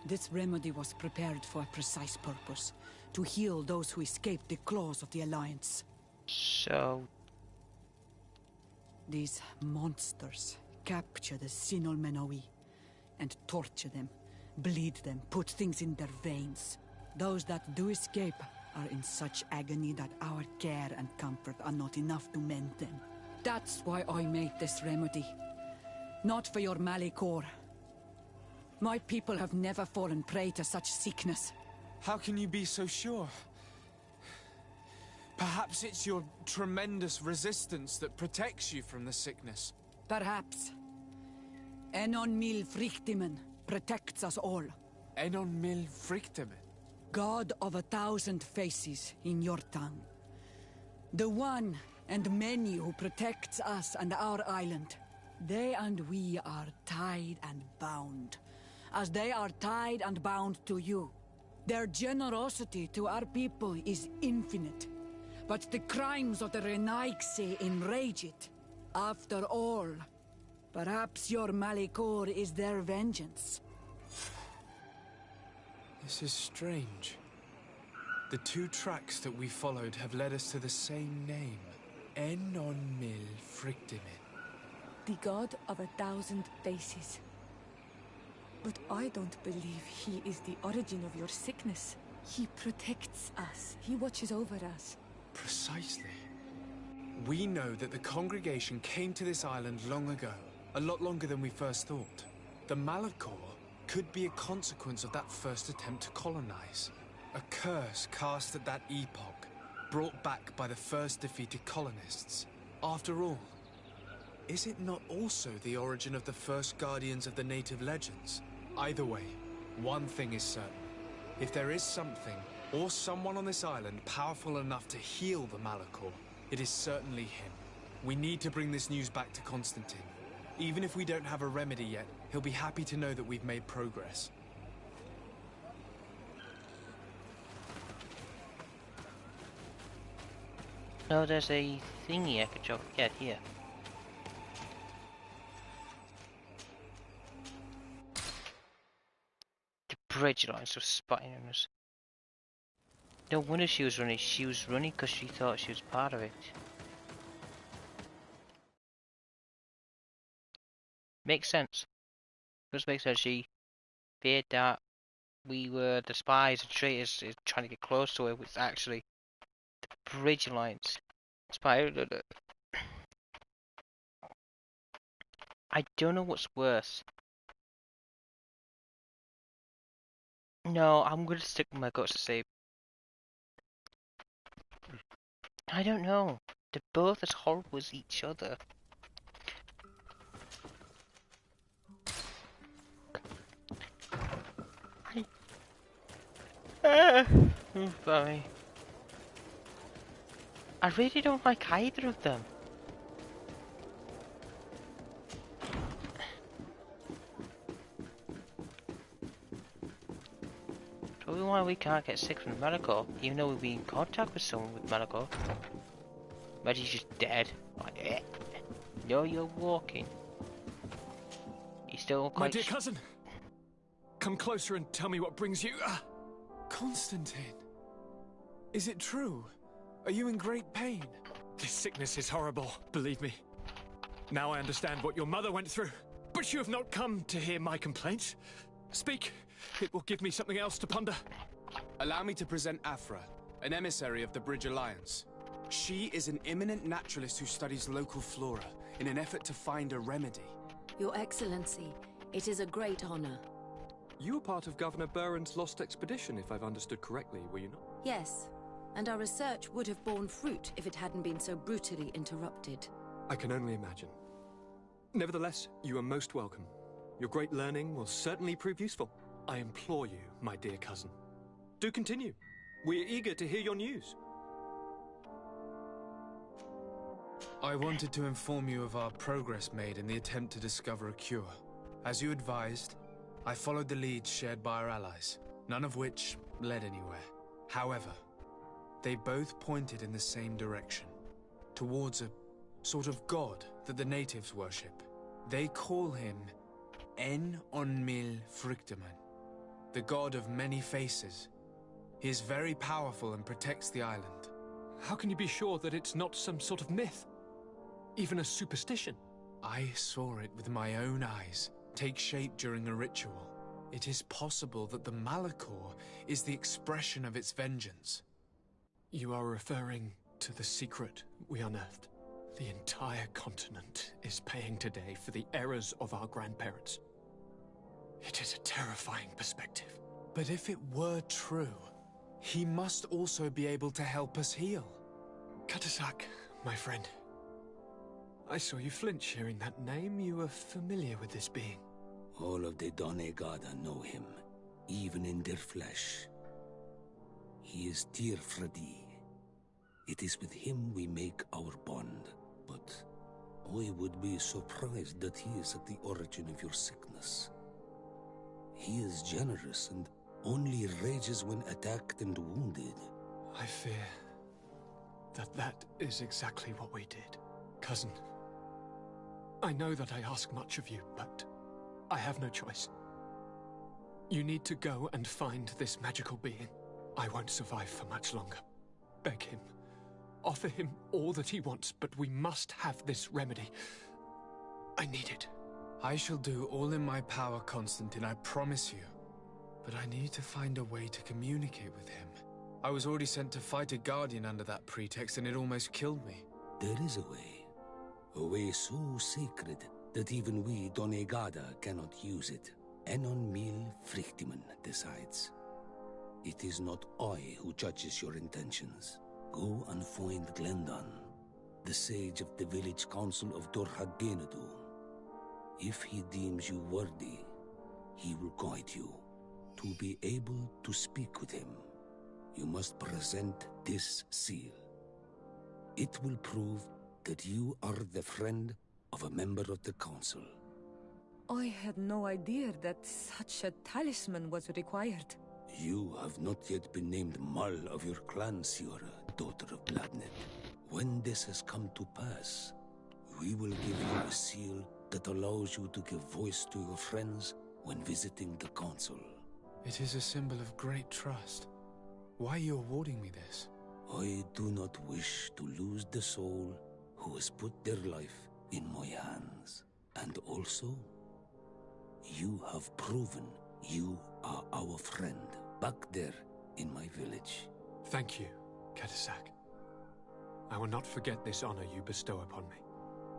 This remedy was prepared for a precise purpose. To heal those who escaped the claws of the Alliance. So... These monsters capture the Sinol Menoi and torture them, bleed them, put things in their veins. Those that do escape are in such agony that our care and comfort are not enough to mend them. That's why I made this remedy. Not for your Malicor. My people have never fallen prey to such sickness. How can you be so sure? Perhaps it's your tremendous resistance that protects you from the sickness. Perhaps. Enon mil frictimen protects us all. Enon mil frictimen? God of 1,000 faces in your tongue. The one and many who protects us and our island. They and we are tied and bound, as they are tied and bound to you. Their generosity to our people is infinite, but the crimes of the Renaigse enrage it. After all, perhaps your Malicor is their vengeance. This is strange. The two tracks that we followed have led us to the same name. Enon mil frictimen. The god of 1,000 faces. But I don't believe he is the origin of your sickness. He protects us. He watches over us. Precisely. We know that the congregation came to this island long ago, a lot longer than we first thought. The Malachor could be a consequence of that first attempt to colonize. A curse cast at that epoch, brought back by the first defeated colonists. After all, is it not also the origin of the first guardians of the native legends? Either way, one thing is certain. If there is something, or someone on this island powerful enough to heal the Malachor, it is certainly him. We need to bring this news back to Constantine. Even if we don't have a remedy yet, he'll be happy to know that we've made progress. No, there's a thingy I could get here. The bridge lines were spotting on us. No wonder she was running. She was running because she thought she was part of it. Makes sense. Does make sense. She feared that we were the spies and traitors trying to get close to her, which actually the bridge lines. I don't know what's worse. No, I'm gonna stick with my guts to say. I don't know. They're both as horrible as each other. I'm sorry. I really don't like either of them. Probably why we can't get sick from Malachor, even though we've been in contact with someone with Malachor. But he's just dead. Like, eh. No, you're walking. He's still quite... My dear cousin! Come closer and tell me what brings you... Constantine! Is it true? Are you in great pain? This sickness is horrible, believe me. Now I understand what your mother went through. But you have not come to hear my complaints. Speak. It will give me something else to ponder. Allow me to present Afra, an emissary of the Bridge Alliance. She is an eminent naturalist who studies local flora in an effort to find a remedy. Your Excellency, it is a great honor. You were part of Governor Buren's lost expedition, if I've understood correctly, were you not? Yes, and our research would have borne fruit if it hadn't been so brutally interrupted. I can only imagine. Nevertheless, you are most welcome. Your great learning will certainly prove useful. I implore you, my dear cousin. Do continue. We are eager to hear your news. I wanted to inform you of our progress made in the attempt to discover a cure. As you advised, I followed the leads shared by our allies, none of which led anywhere. However, they both pointed in the same direction, towards a sort of god that the natives worship. They call him En-on-mil Frictaman, the god of many faces. He is very powerful and protects the island. How can you be sure that it's not some sort of myth? Even a superstition? I saw it with my own eyes take shape during a ritual. It is possible that the Malachor is the expression of its vengeance. You are referring to the secret we unearthed. The entire continent is paying today for the errors of our grandparents. It is a terrifying perspective. But if it were true, he must also be able to help us heal. Katasak, my friend. I saw you flinch hearing that name. You were familiar with this being. All of the Donegada know him, even in their flesh. He is Tir Fradi. It is with him we make our bond, but I would be surprised that he is at the origin of your sickness. He is generous and only rages when attacked and wounded. I fear that is exactly what we did. Cousin, I know that I ask much of you, but I have no choice. You need to go and find this magical being. I won't survive for much longer. Beg him. Offer him all that he wants, but we must have this remedy. I need it. I shall do all in my power, Constantine, I promise you. But I need to find a way to communicate with him. I was already sent to fight a guardian under that pretext, and it almost killed me. There is a way so sacred that even we Donegada cannot use it. En-on-mil Frictaman decides. It is not I who judges your intentions. Go and find Glendan, the sage of the village council of Dorhagenadu. If he deems you worthy, he will guide you. To be able to speak with him, you must present this seal. It will prove that you are the friend of a member of the council. I had no idea that such a talisman was required. You have not yet been named Mal of your clan, Siora, daughter of Bladnet. When this has come to pass, we will give you a seal that allows you to give voice to your friends when visiting the council. It is a symbol of great trust. Why are you awarding me this? I do not wish to lose the soul who has put their life in my hands. And also, you have proven you are our friend back there in my village. Thank you, Katasak. I will not forget this honor you bestow upon me.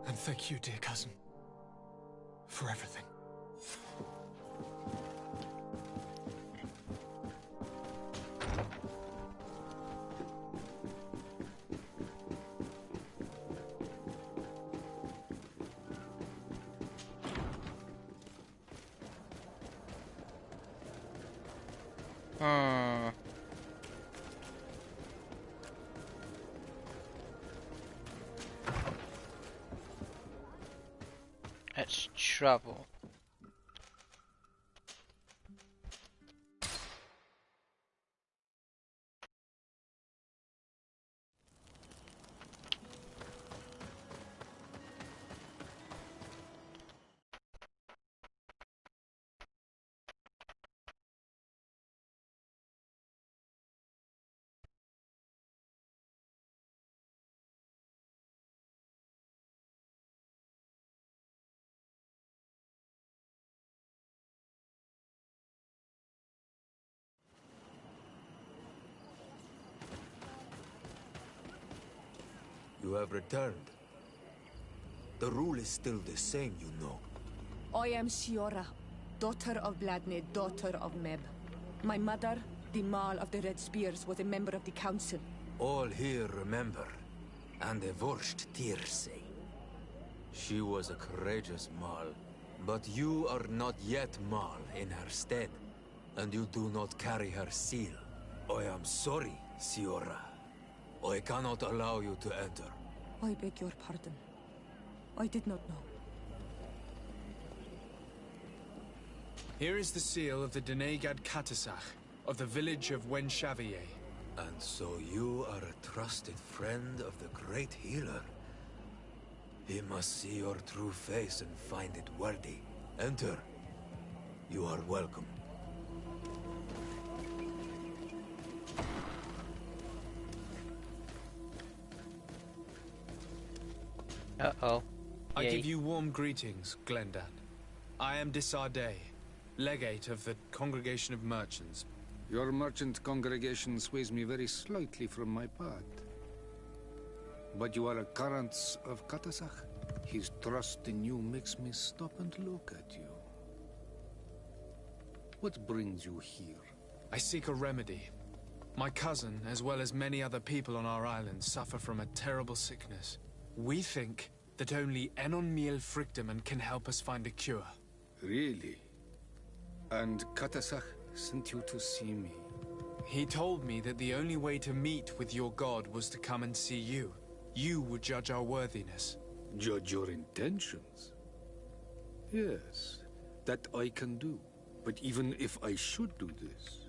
And thank you, dear cousin, for everything. Let's travel. You have returned. The rule is still the same, you know. I am Siora, daughter of Bladne, daughter of Meb. My mother, the Mal of the Red Spears, was a member of the council. All here remember, and the Vorsht Tirse. She was a courageous Mal, but you are not yet Mal in her stead, and you do not carry her seal. I am sorry, Siora. I cannot allow you to enter. I beg your pardon. I did not know. Here is the seal of the Denegad Katasach, of the village of Wenchavier. And so you are a trusted friend of the great healer. He must see your true face and find it worthy. Enter. You are welcome. Uh-oh. I give you warm greetings, Glendan. I am Disarday, legate of the Congregation of Merchants. Your merchant congregation sways me very slightly from my path. But you are a current of Katasach. His trust in you makes me stop and look at you. What brings you here? I seek a remedy. My cousin, as well as many other people on our island, suffer from a terrible sickness. We think that only Enon Miel Frichteman can help us find a cure. Really? And Katasach sent you to see me? He told me that the only way to meet with your god was to come and see you. You would judge our worthiness. Judge your intentions? Yes, that I can do. But even if I should do this,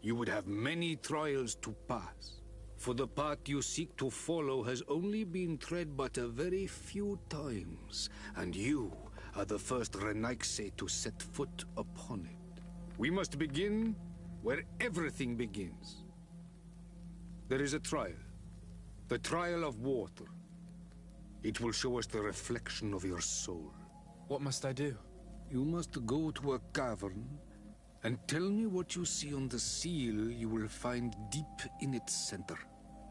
you would have many trials to pass. For the path you seek to follow has only been tread but a very few times, and you are the first Renaigse to set foot upon it. We must begin where everything begins. There is a trial. The trial of water. It will show us the reflection of your soul. What must I do? You must go to a cavern and tell me what you see on the seal you will find deep in its center.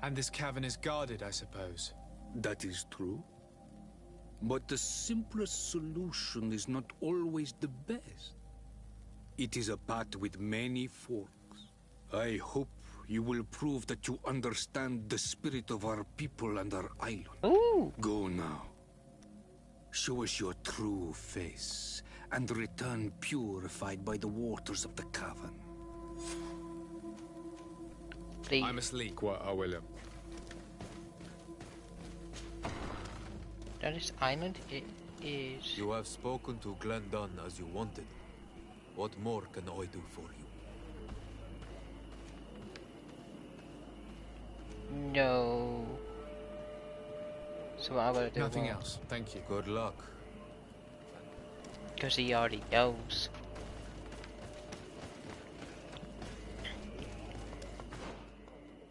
And this cavern is guarded, I suppose. That is true. But the simplest solution is not always the best. It is a path with many forks. I hope you will prove that you understand the spirit of our people and our island. Ooh. Go now. Show us your true face, and return purified by the waters of the cavern. Please. I must leak what I will. Now this island is... You have spoken to Glendan as you wanted. What more can I do for you? No. So what I'm gonna do? Nothing else, thank you. Good luck. Because he already knows.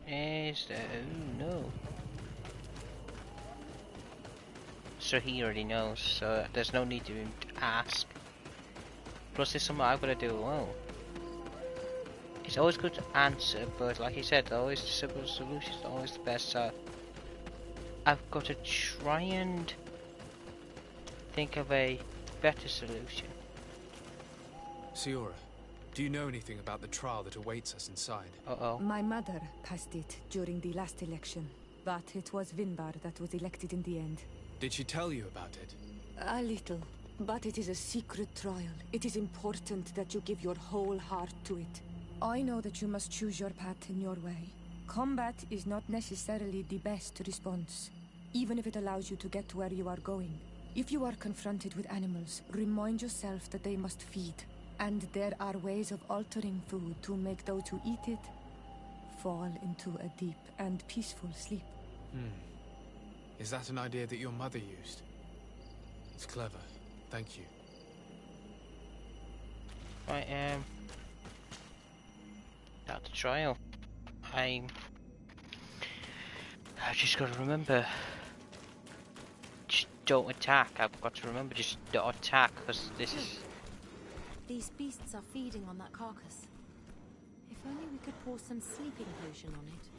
Is there? Oh no. So he already knows, so there's no need to ask. Plus there's something I've got to do alone. It's always good to answer, but like you said, always the simple solution is always the best, so I've got to try and think of a better solution. Siora, do you know anything about the trial that awaits us inside? Uh-oh. My mother passed it during the last election, but it was Vinbar that was elected in the end. Did she tell you about it? A little, but it is a secret trial. It is important that you give your whole heart to it. I know that you must choose your path in your way. Combat is not necessarily the best response, even if it allows you to get to where you are going. If you are confronted with animals, remind yourself that they must feed, and there are ways of altering food to make those who eat it fall into a deep and peaceful sleep. Is that an idea that your mother used? It's clever. Thank you. Right, at the trial. I've just got to remember. Just don't attack. I've got to remember, just don't attack, because this is... These beasts are feeding on that carcass. If only we could pour some sleeping potion on it.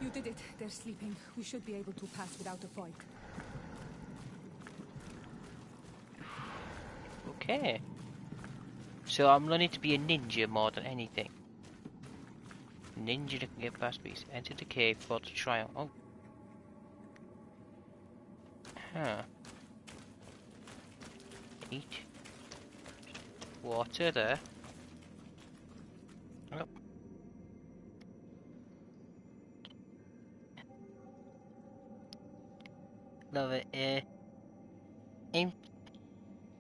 You did it. They're sleeping. We should be able to pass without a fight. Okay. So I'm learning to be a ninja more than anything. Ninja that can get past beasts. Enter the cave for the trial. Oh. Huh. Eat. Water there. Oh. Love it.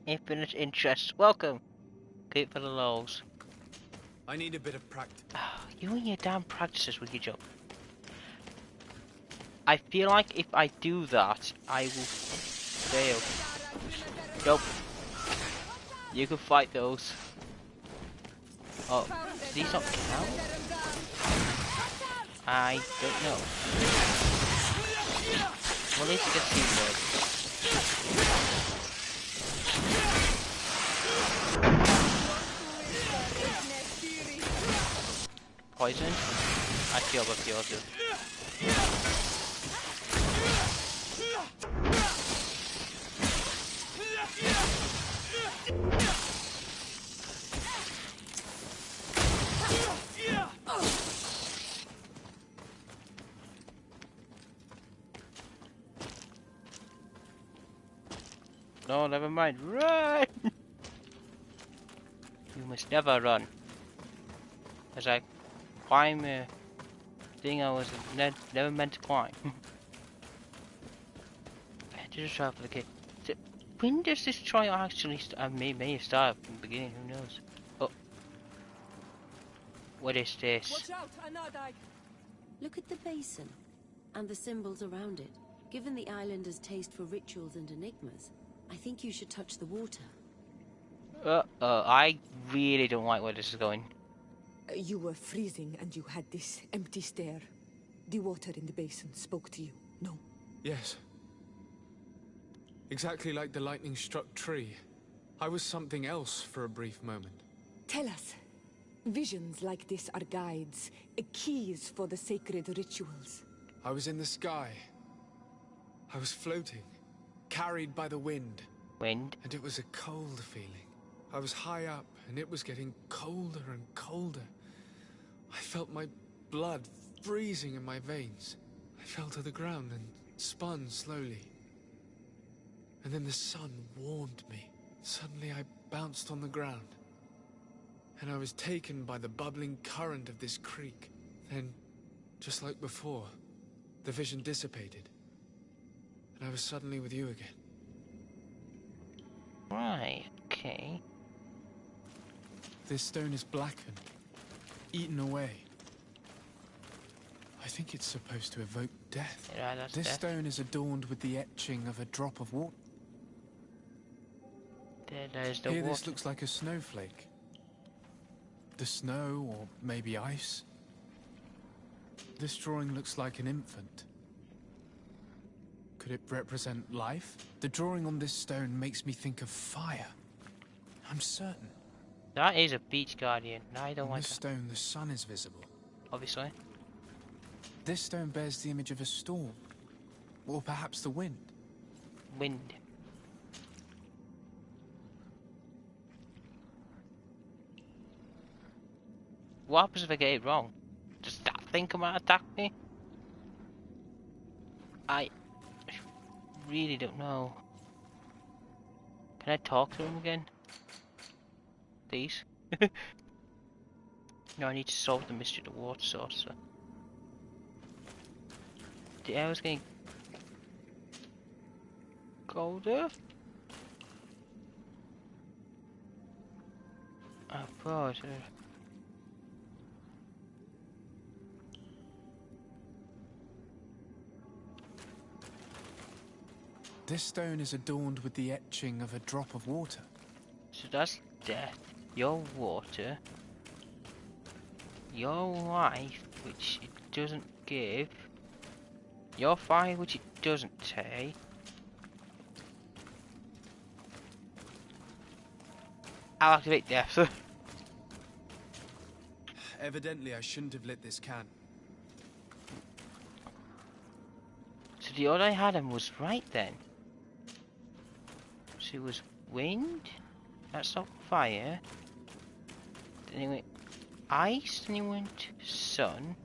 Infinite interest. Welcome. Great for the lols. I need a bit of practice. You and your damn practices with your job. I feel like if I do that, I will fail. Nope. You can fight those. Oh, does these not count? I don't know. Well, at least you get teamwork. Poison? I feel what you'll do. No, never mind. Run! You must never run. As I climb a thing I was never meant to climb. I just try for the kid. So, when does this trial actually start? I may have started from the beginning, who knows? Oh. What is this? Watch out, Anadai. Look at the basin and the symbols around it. Given the islanders' taste for rituals and enigmas, I think you should touch the water. I really don't like where this is going. You were freezing and you had this empty stare. The water in the basin spoke to you, no? Yes. Exactly like the lightning-struck tree. I was something else for a brief moment. Tell us. Visions like this are guides, keys for the sacred rituals. I was in the sky. I was floating, carried by the wind. Wind? And it was a cold feeling. I was high up, and it was getting colder and colder. I felt my blood freezing in my veins. I fell to the ground and spun slowly. And then the sun warmed me. Suddenly I bounced on the ground. And I was taken by the bubbling current of this creek. Then, just like before, the vision dissipated. And I was suddenly with you again. Right, okay. This stone is blackened, eaten away. I think it's supposed to evoke death. Yeah, that's this death. stone is adorned with the etching of a drop of water. There's the Here, water. this looks like a snowflake. The snow, or maybe ice. This drawing looks like an infant. Could it represent life? The drawing on this stone makes me think of fire. I'm certain. That is a beach guardian. No, I don't On like this that. stone, the sun is visible. Obviously. This stone bears the image of a storm. Or perhaps the wind. Wind. What happens if I get it wrong? Does that thing come out and attack me? I really don't know. Can I talk to him again? Please? No, I need to solve the mystery of the water source. So. The air was getting colder. Oh god. This stone is adorned with the etching of a drop of water. So that's death, your water, your life, which it doesn't give, your fire, which it doesn't take. I'll activate death. Evidently, I shouldn't have lit this can. So the odd I had him was right then. So it was wind, that's not fire. Then he went ice, then he went sun.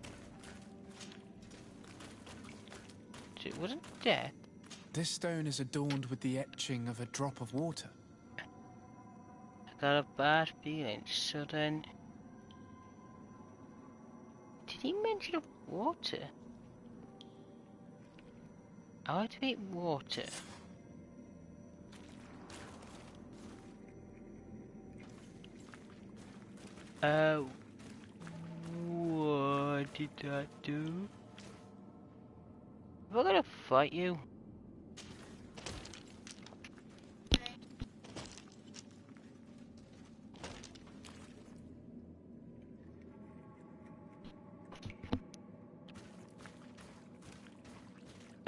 So it wasn't death. This stone is adorned with the etching of a drop of water. I got a bad feeling. So then, did he mention water? I'll activate water. What did that do? Am I gonna fight you?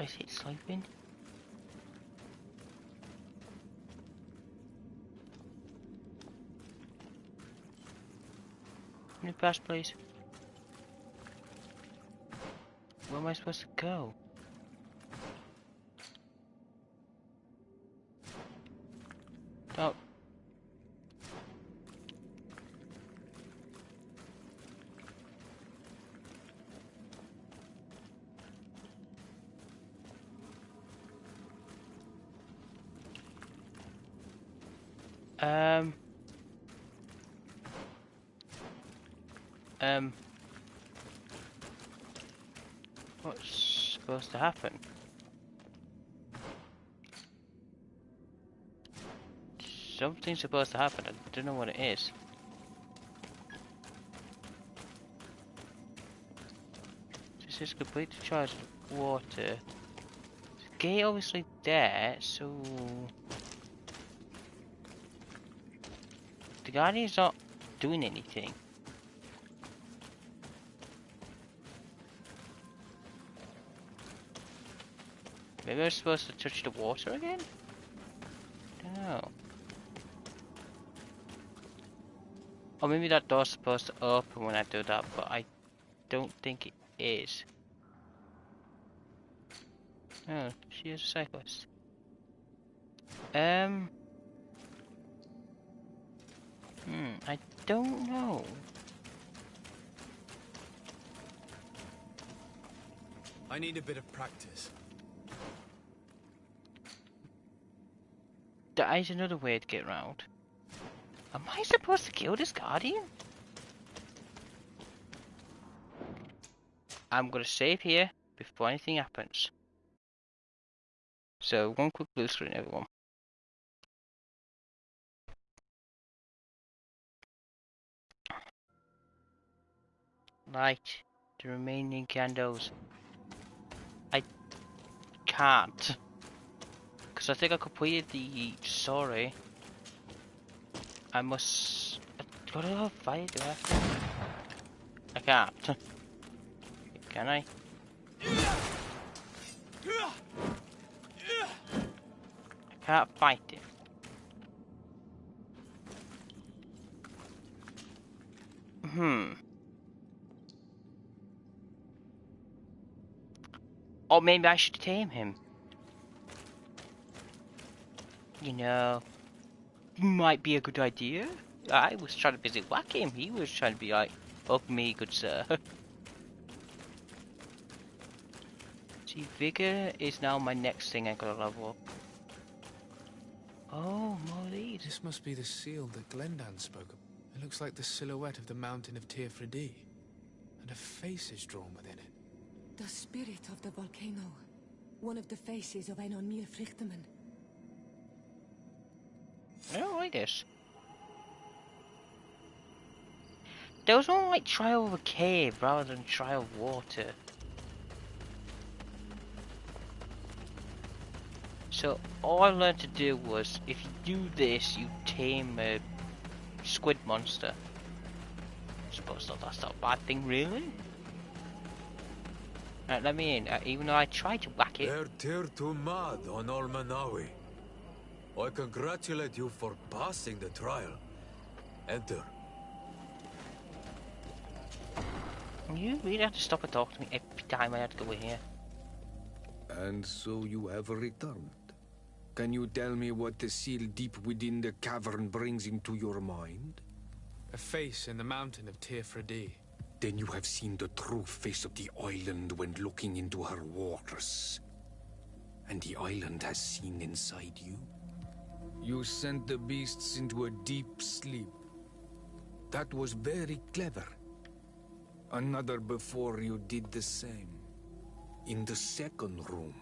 Is it sleeping? Can you pass, please? Where am I supposed to go? Oh. What's supposed to happen? Something's supposed to happen, I don't know what it is. This is completely charged with water. The gate obviously there, so... The Guardian's not doing anything. Maybe I'm supposed to touch the water again? I don't know. Or maybe that door's supposed to open when I do that, but I don't think it is. Oh, she is a cyclist. I don't know. I need a bit of practice. There is another way to get around. Am I supposed to kill this Guardian? I'm gonna save here before anything happens. So, one quick blue screen, everyone. Light the remaining candles. I can't. Because I think I completed the story. I must... What do I fight? Do I have to? I can't. Can I? I can't fight it. Or maybe I should tame him. You know, might be a good idea. I was trying to busy whack him. He was trying to be like, "Hug me, good sir." See, vigor is now my next thing I gotta level up. Oh, more of these. This must be the seal that Glendan spoke of. It looks like the silhouette of the mountain of Tir-Fredi, and a face is drawn within it. The spirit of the volcano. One of the faces of Einon Mil Frichterman. I don't like this. There was one like trial of a cave rather than trial of water. So all I learned to do was, if you do this, you tame a squid monster. I suppose that's not a bad thing, really. Right, let me in. Even though I tried to whack it. They're tear to mad on Almanawi. I congratulate you for passing the trial. Enter. You really have to stop and talk to me every time I have to go in here. And so you have returned. Can you tell me what the seal deep within the cavern brings into your mind? A face in the mountain of Tir-Fredi. Then you have seen the true face of the island when looking into her waters. And the island has seen inside you. You sent the beasts into a deep sleep. That was very clever. Another before you did the same. In the second room,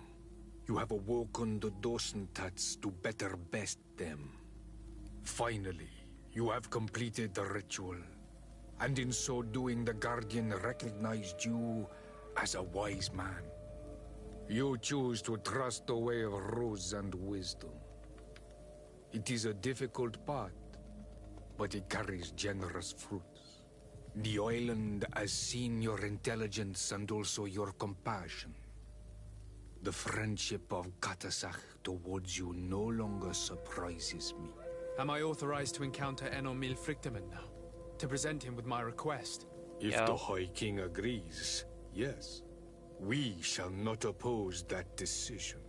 You have awoken the Dosentats to better best them. Finally, you have completed the ritual. And in so doing, the Guardian recognized you as a wise man. You choose to trust the way of rules and wisdom. It is a difficult path, but it carries generous fruits. The island has seen your intelligence and also your compassion. The friendship of Katasach towards you no longer surprises me. Am I authorized to encounter Enomil Frichtemann now? To present him with my request? If the High King agrees, yes. We shall not oppose that decision.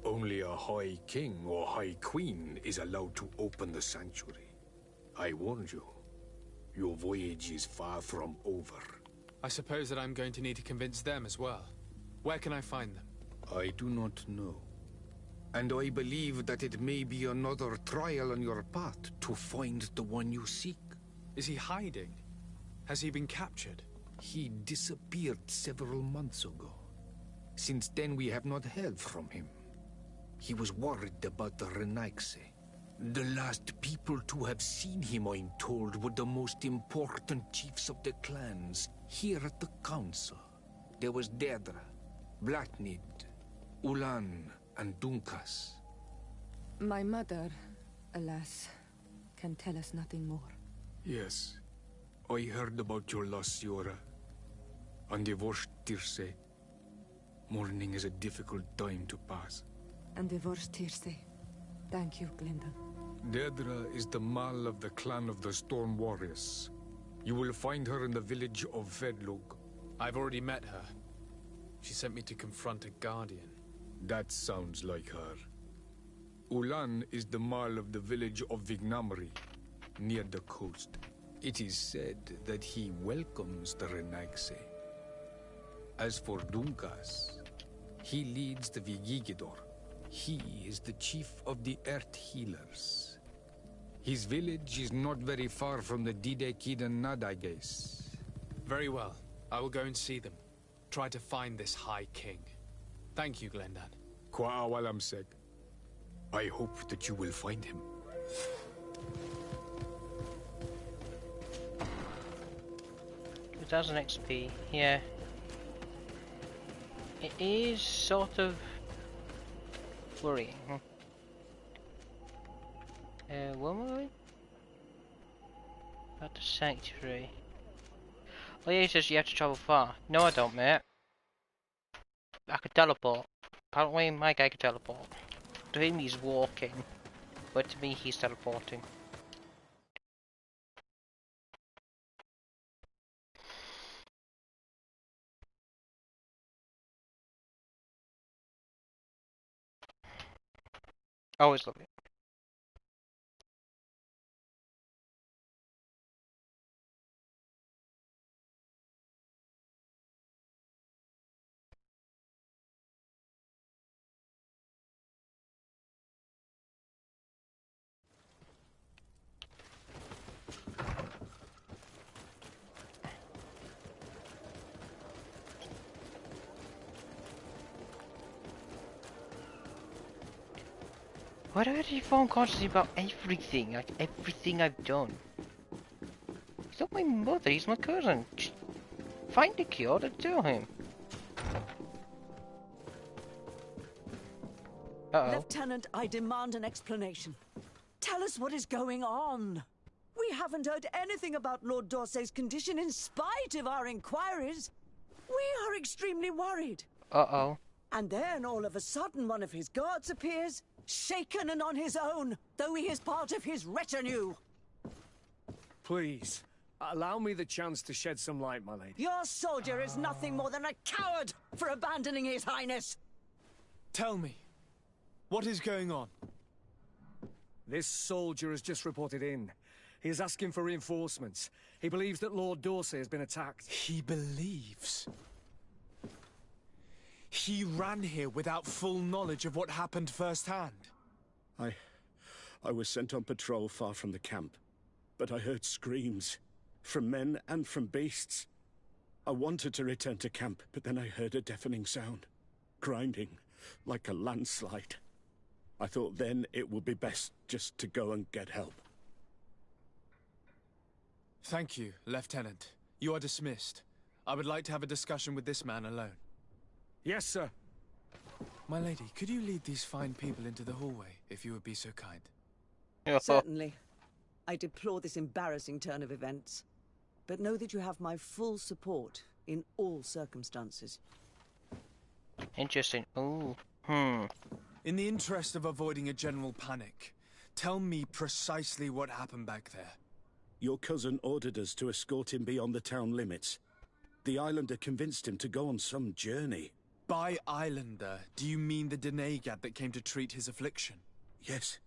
Only a High King or High Queen is allowed to open the sanctuary. I warned you. Your voyage is far from over. I suppose that I'm going to need to convince them as well. Where can I find them? I do not know. And I believe that it may be another trial on your path to find the one you seek. Is he hiding? Has he been captured? He disappeared several months ago. Since then we have not heard from him. He was worried about the Renaigse. The last people to have seen him, I'm told, were the most important chiefs of the clans here at the council. There was Deirdre, Blacknid, Ulan, and Dunkas. My mother, alas, can tell us nothing more. Yes, I heard about your loss, Yora. And divorced Tirce. Mourning is a difficult time to pass. And divorced Tirce. Thank you, Glendan. Deirdre is the Mal of the clan of the Storm Warriors. You will find her in the village of Vedlug. I've already met her. She sent me to confront a guardian. That sounds like her. Ulan is the Mal of the village of Vignamri, near the coast. It is said that he welcomes the Renaigse. As for Dunkas, he leads the Vigigidor. He is the chief of the Earth Healers. His village is not very far from the Didekidan Nadages. Very well. I will go and see them. Try to find this High King. Thank you, Glendan. Kwa'awalamseg. I hope that you will find him. 2,000 XP, yeah. It is sort of worrying. Where am I? At the sanctuary. Oh yeah, it says you have to travel far. No I don't, mate. I could teleport. Apparently my guy could teleport. To him he's walking, but to me he's teleporting. Always love it. Why do I have phone constantly about everything? Like everything I've done. He's not my mother, he's my cousin. Just find a cure to do him. Uh-oh. Lieutenant, I demand an explanation. Tell us what is going on. We haven't heard anything about Lord Dorsey's condition in spite of our inquiries. We are extremely worried. Uh-oh. And then all of a sudden one of his guards appears, shaken and on his own, though he is part of his retinue. Please, allow me the chance to shed some light, my lady. Your soldier is nothing more than a coward for abandoning his highness. Tell me, what is going on? This soldier has just reported in. He is asking for reinforcements. He believes that Lord Dorsey has been attacked. He believes? He ran here without full knowledge of what happened firsthand. I was sent on patrol far from the camp, but I heard screams, from men and from beasts. I wanted to return to camp, but then I heard a deafening sound. Grinding, like a landslide. I thought then it would be best just to go and get help. Thank you, Lieutenant. You are dismissed. I would like to have a discussion with this man alone. Yes, sir. My lady, could you lead these fine people into the hallway, if you would be so kind? Certainly. I deplore this embarrassing turn of events, but know that you have my full support in all circumstances. Interesting. Ooh. In the interest of avoiding a general panic, tell me precisely what happened back there. Your cousin ordered us to escort him beyond the town limits. The islander convinced him to go on some journey. By islander, do you mean the Denegad that came to treat his affliction? Yes.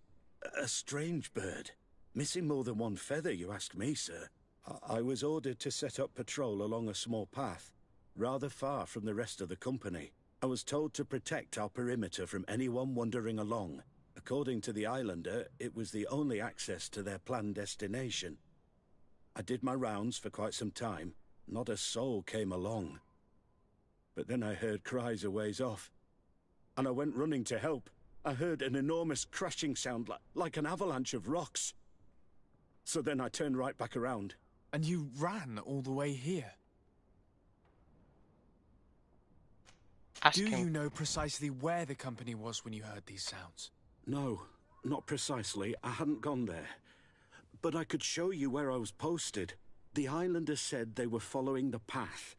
A strange bird. Missing more than one feather, you ask me, sir. I was ordered to set up patrol along a small path, rather far from the rest of the company. I was told to protect our perimeter from anyone wandering along. According to the islander, it was the only access to their planned destination. I did my rounds for quite some time. Not a soul came along. But then I heard cries a ways off, and I went running to help. I heard an enormous crashing sound like an avalanche of rocks. So then I turned right back around. And you ran all the way here? Do you know precisely where the company was when you heard these sounds? No, not precisely. I hadn't gone there. But I could show you where I was posted. The islander said they were following the path,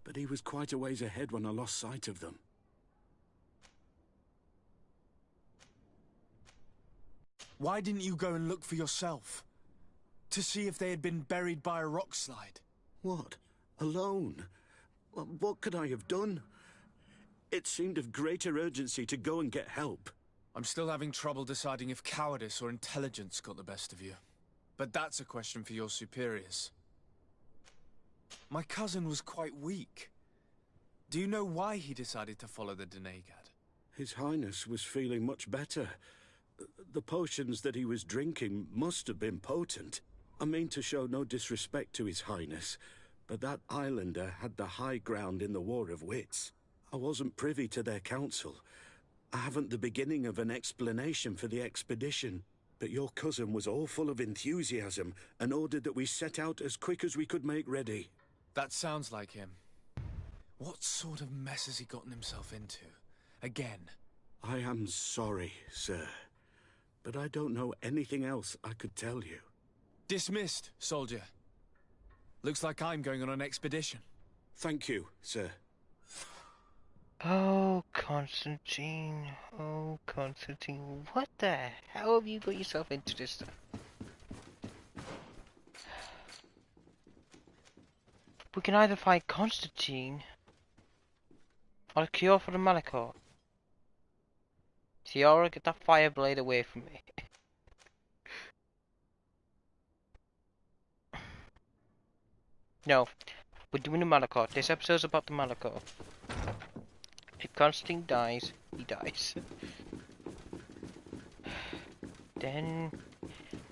but he was quite a ways ahead when I lost sight of them. Why didn't you go and look for yourself? To see if they had been buried by a rock slide? What? Alone? What could I have done? It seemed of greater urgency to go and get help. I'm still having trouble deciding if cowardice or intelligence got the best of you. But that's a question for your superiors. My cousin was quite weak. Do you know why he decided to follow the Denegad? His Highness was feeling much better. The potions that he was drinking must have been potent. I mean to show no disrespect to His Highness, but that islander had the high ground in the War of Wits. I wasn't privy to their counsel. I haven't the beginning of an explanation for the expedition, but your cousin was all full of enthusiasm and ordered that we set out as quick as we could make ready. That sounds like him. What sort of mess has he gotten himself into? Again? I am sorry, sir, but I don't know anything else I could tell you. Dismissed, soldier. Looks like I'm going on an expedition. Thank you, sir. Oh, Constantine. Oh, Constantine. What the hell have you got yourself into this stuff? We can either fight Constantine or a cure for the Malachor. Tiara, get that fire blade away from me. No, we're doing the Malachor. This episode's about the Malachor. If Constantine dies, he dies. Then,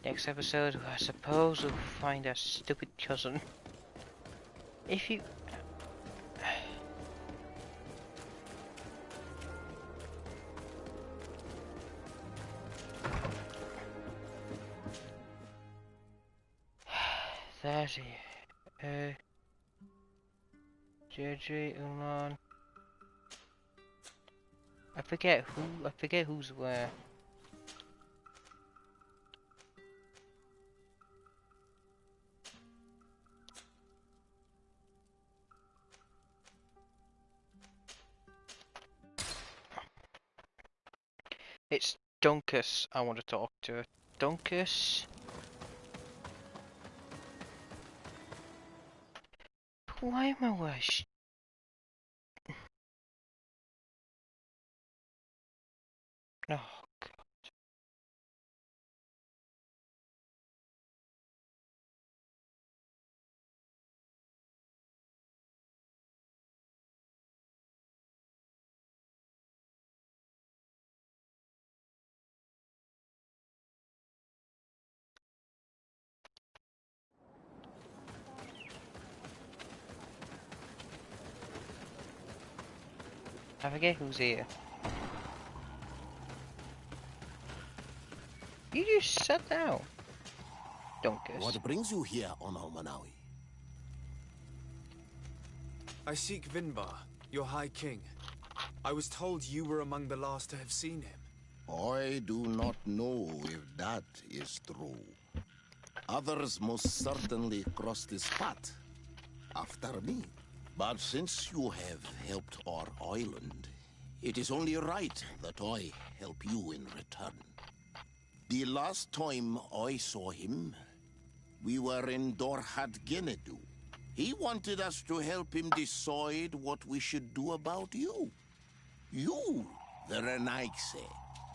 next episode, I suppose we'll find our stupid cousin. If you... There's it. JJ, Ulan. I forget who's where. It's Dunkus I want to talk to. Dunkus? Why am I worse? Oh, God. I forget who's here. You just sat down. Don't guess. What brings you here on Almanawi? I seek Vinbar, your High King. I was told you were among the last to have seen him. I do not know if that is true. Others most certainly crossed his path after me. But since you have helped our island, it is only right that I help you in return. The last time I saw him, we were in Dorhat Genedu. He wanted us to help him decide what we should do about you. You, the Renaigse.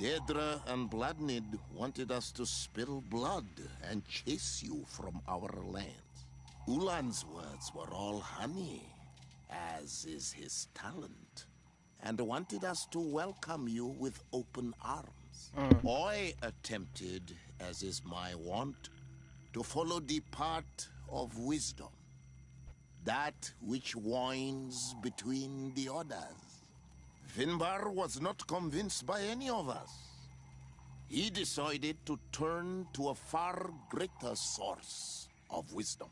Dedra and Bladnid wanted us to spill blood and chase you from our lands. Ulan's words were all honey, as is his talent, and wanted us to welcome you with open arms. I attempted, as is my wont, to follow the path of wisdom, that which winds between the others. Vinbar was not convinced by any of us. He decided to turn to a far greater source of wisdom.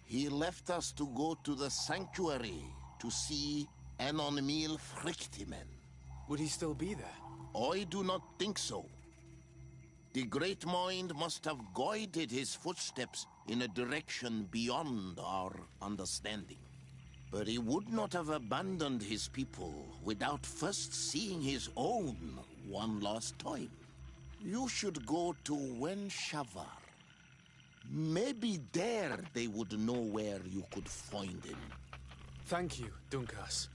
He left us to go to the sanctuary to see Enonmil Frictimen. Would he still be there? I do not think so. The Great Mind must have guided his footsteps in a direction beyond our understanding. But he would not have abandoned his people without first seeing his own one last time. You should go to Wenshavar. Maybe there they would know where you could find him. Thank you, Dunkas.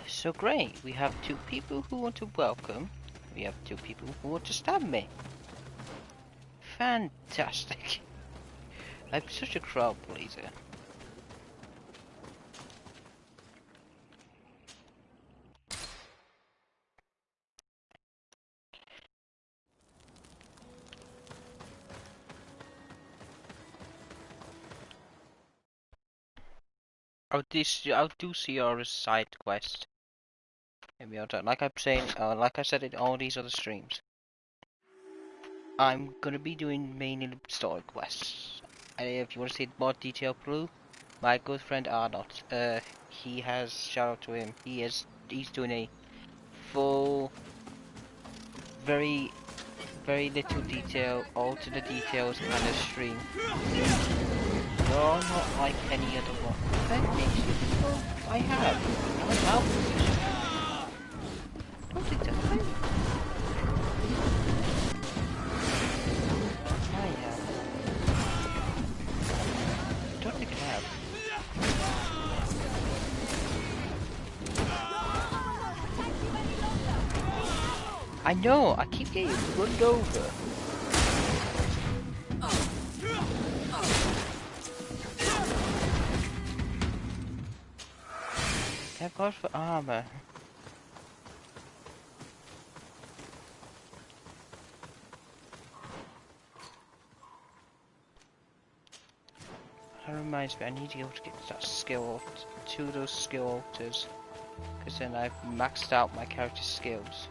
So great, we have two people who want to welcome. We have two people who want to stab me. Fantastic. I'm such a crowd pleaser. I'll do see your side quest. Maybe I'll do, like I'm saying, like I said in all these other streams. I'm gonna be doing mainly story quests. And if you want to see more detailed clue, my good friend Arnott, he has, shout out to him. He's doing a full, very little detail, all to the details kind of stream. No, not like any other one. I have. I'm out position. Don't think that way. I have. Don't think I have. I know, I keep getting run over. Thank God for armor. That reminds me, I need to go to get that skill, two of those skill altars, because then I've maxed out my character's skills.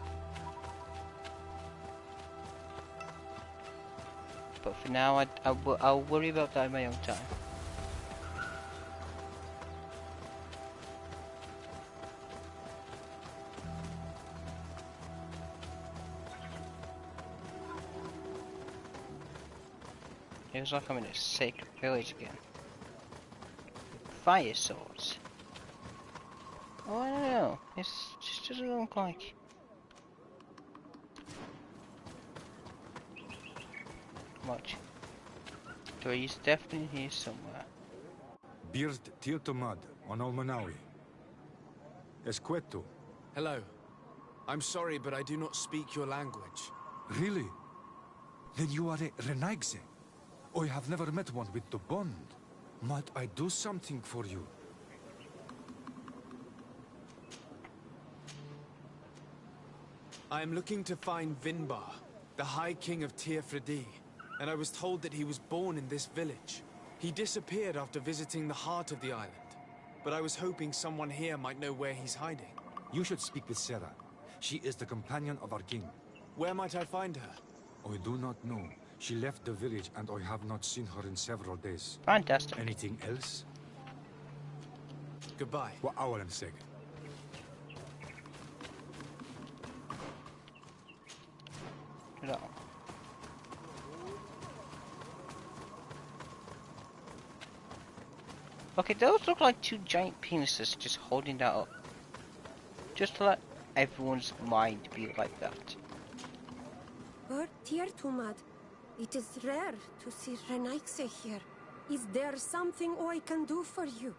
But for now, I'll worry about that in my own time. It was like I'm in a sacred village again. Fire swords. Oh, I don't know. It just doesn't look like. Much. So he's definitely here somewhere. Bird Tirtomad on Almanawi. Esqueto. Hello. I'm sorry, but I do not speak your language. Really? Then you are a Renaigse. I have never met one with the bond. Might I do something for you? I am looking to find Vinbar, the High King of Tirfredi, and I was told that he was born in this village. He disappeared after visiting the heart of the island, but I was hoping someone here might know where he's hiding. You should speak with Sarah. She is the companion of our king. Where might I find her? I do not know. She left the village and I have not seen her in several days. Fantastic. Anything else? Goodbye. What I am saying. No. Okay, those look like two giant penises just holding that up. Just to let everyone's mind be like that. Dear Tumad, it is rare to see Renaikse here. Is there something I can do for you?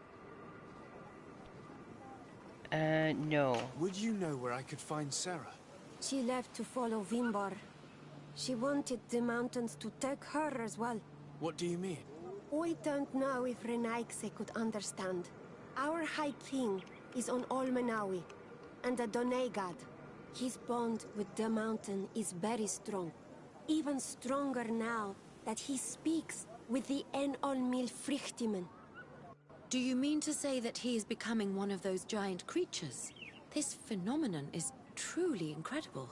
No. Would you know where I could find Sarah? She left to follow Vimbar. She wanted the mountains to take her as well. What do you mean? I don't know if Renaikse could understand. Our High King is on Olmenawi, and the Donegad. His bond with the mountain is very strong. Even stronger now that he speaks with the En-Olmil Frichtimen. Do you mean to say that he is becoming one of those giant creatures? This phenomenon is truly incredible.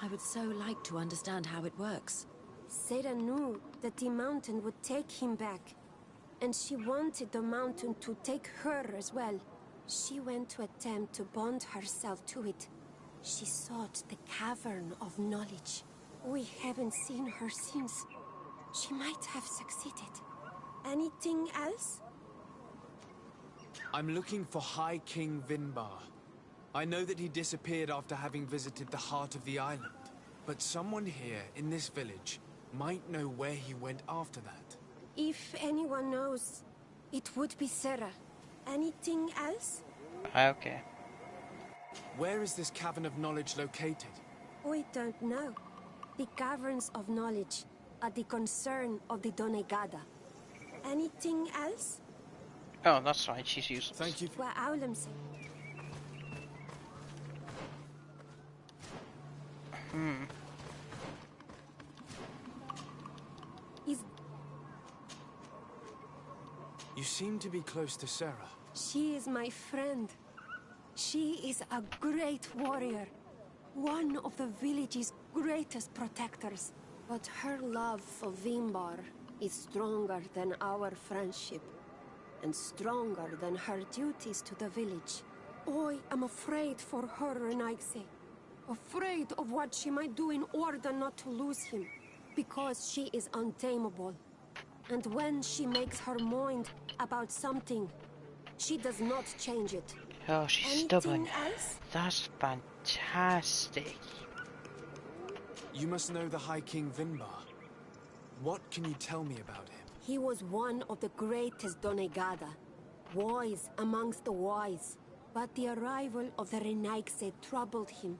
I would so like to understand how it works. Sarah knew that the mountain would take him back, and she wanted the mountain to take her as well. She went to attempt to bond herself to it. She sought the cavern of knowledge. We haven't seen her since. She might have succeeded. Anything else? I'm looking for High King Vinbar. I know that he disappeared after having visited the heart of the island. But someone here in this village might know where he went after that. If anyone knows, it would be Sarah. Anything else? Okay. Where is this cavern of knowledge located? We don't know. The caverns of knowledge are the concern of the Donegada. Anything else? Oh, that's fine. She's useless. Thank you. You seem to be close to Sarah. She is my friend. She is a great warrior. One of the village's greatest protectors. But her love for Vimbar is stronger than our friendship. And stronger than her duties to the village. I am afraid for her, Renaikse. Afraid of what she might do in order not to lose him. Because she is untamable. And when she makes her mind about something, she does not change it. Oh, she's Anything stubborn. else? That's fantastic. You must know the High King Vinbar. What can you tell me about him? He was one of the greatest Donegada. Wise amongst the wise. But the arrival of the Renaikse troubled him.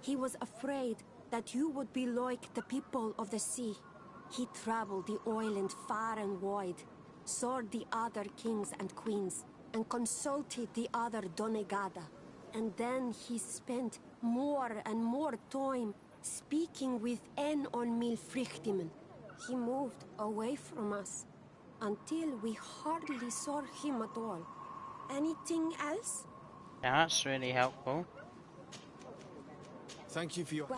He was afraid that you would be like the people of the sea. He traveled the island far and wide, saw the other kings and queens, and consulted the other Donegada. And then he spent more and more time speaking with En-Olmil Frichtimen. He moved away from us, until we hardly saw him at all. Anything else? That's really helpful. Thank you for your...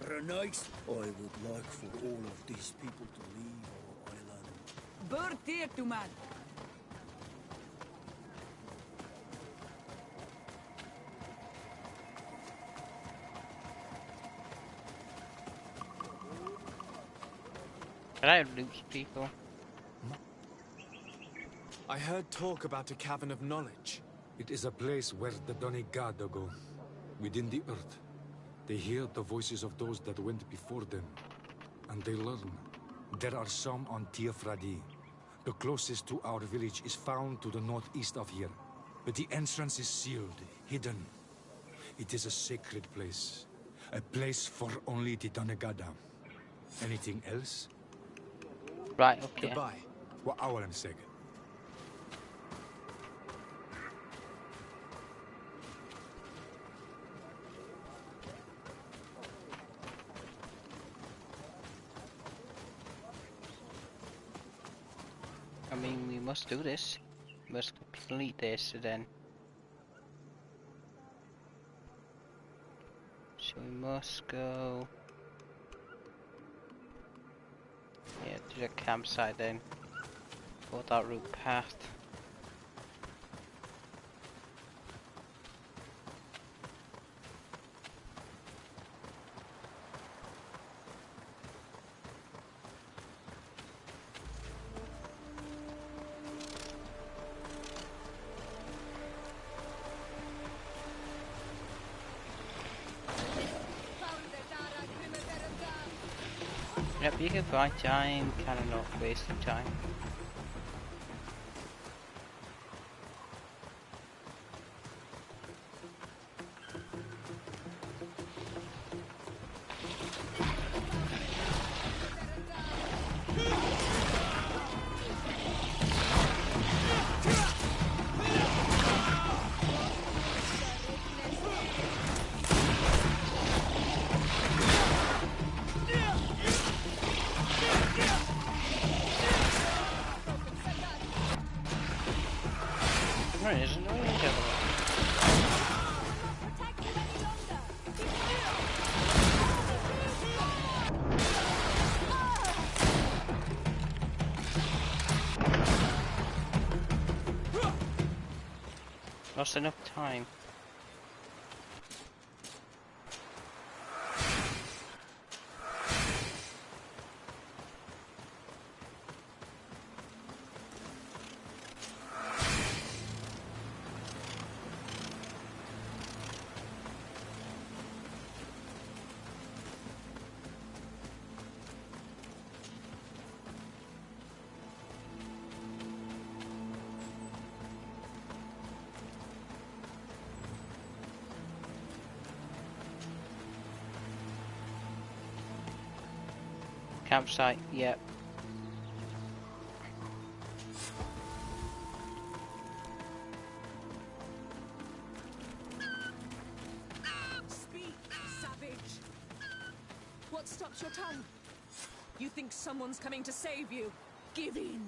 Renaix, I would like for all of these people to leave our island. Bird here, Tumad. Can I loot people? I heard talk about a cavern of knowledge. It is a place where the Donegada go, within the earth. They hear the voices of those that went before them, and they learn. There are some on Tiafradi. The closest to our village is found to the northeast of here, but the entrance is sealed, hidden. It is a sacred place, a place for only the Donegada. Anything else? Right, okay. Goodbye. What I am saying. I mean, we must do this. We must complete this, and then must go. Yeah, to the campsite then. Go that route past. Yep, you can find time, kinda not wasting time. Lost enough time. Campsite, yep. Speak, savage! What stops your tongue? You think someone's coming to save you? Give in!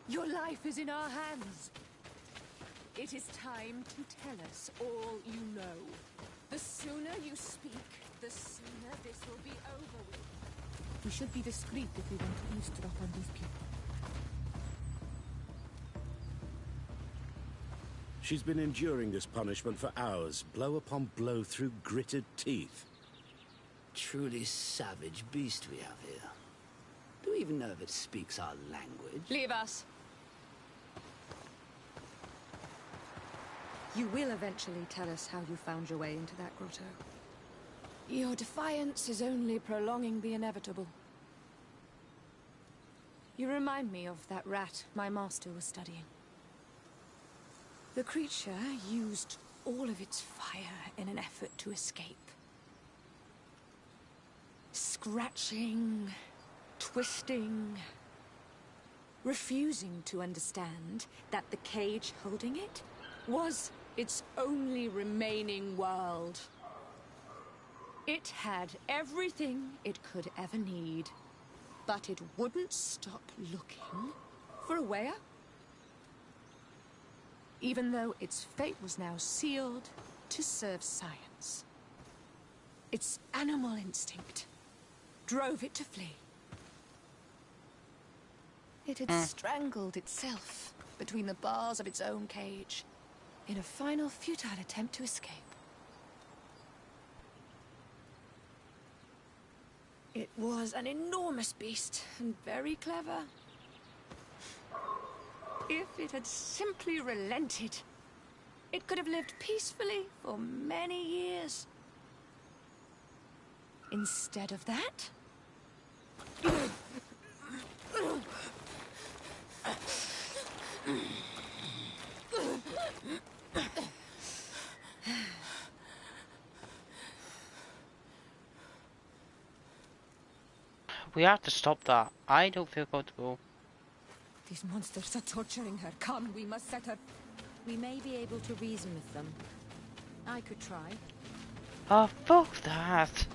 Your life is in our hands. It is time to tell us all you know. The sooner you speak, the sooner this will be over with. We should be discreet if we want to eavesdrop on these people. She's been enduring this punishment for hours, blow upon blow through gritted teeth. Truly savage beast we have here. Do we even know if it speaks our language? Leave us! You will eventually tell us how you found your way into that grotto. Your defiance is only prolonging the inevitable. You remind me of that rat my master was studying. The creature used all of its fire in an effort to escape. Scratching, twisting, refusing to understand that the cage holding it was its only remaining world. It had everything it could ever need, but it wouldn't stop looking for a way out. Even though its fate was now sealed to serve science. Its animal instinct drove it to flee. It had strangled itself between the bars of its own cage in a final futile attempt to escape. It was an enormous beast, and very clever. If it had simply relented, it could have lived peacefully for many years. Instead of that... We have to stop that. I don't feel comfortable. These monsters are torturing her. Come, we must set her... We may be able to reason with them. I could try. Oh, fuck that.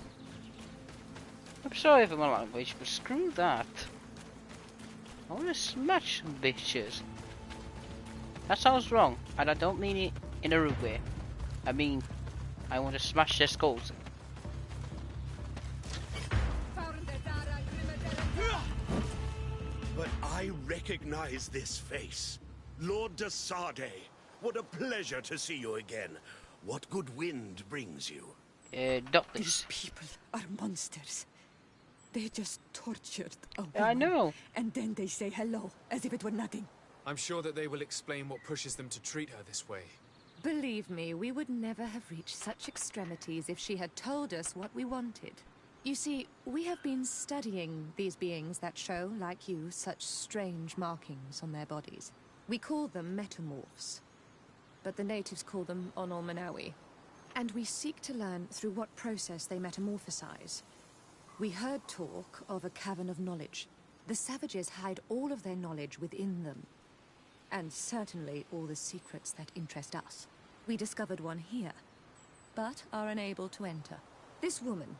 I'm sorry for my language, but screw that. I want to smash some bitches. That sounds wrong, and I don't mean it in a rude way. I mean, I want to smash their skulls. I recognize this face. Lord de Sardet. What a pleasure to see you again. What good wind brings you? Doctors. These people are monsters. They just tortured a woman. I know. And then they say hello, as if it were nothing. I'm sure that they will explain what pushes them to treat her this way. Believe me, we would never have reached such extremities if she had told us what we wanted. You see, we have been studying these beings that show, like you, such strange markings on their bodies. We call them metamorphs, but the natives call them Onol-Manawi. And we seek to learn through what process they metamorphosize. We heard talk of a cavern of knowledge. The savages hide all of their knowledge within them. And certainly all the secrets that interest us. We discovered one here, but are unable to enter. This woman,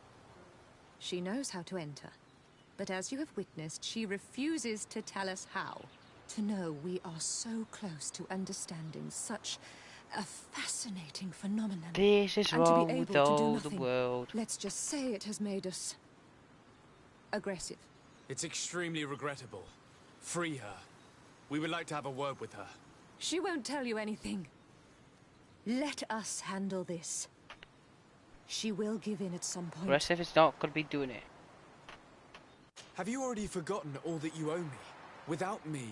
she knows how to enter. But as you have witnessed, she refuses to tell us how. To know we are so close to understanding such a fascinating phenomenon. This is wrong with all the world. Let's just say it has made us aggressive. It's extremely regrettable. Free her. We would like to have a word with her. She won't tell you anything. Let us handle this. She will give in at some point. Aggressive is not going to be doing it. Have you already forgotten all that you owe me? Without me,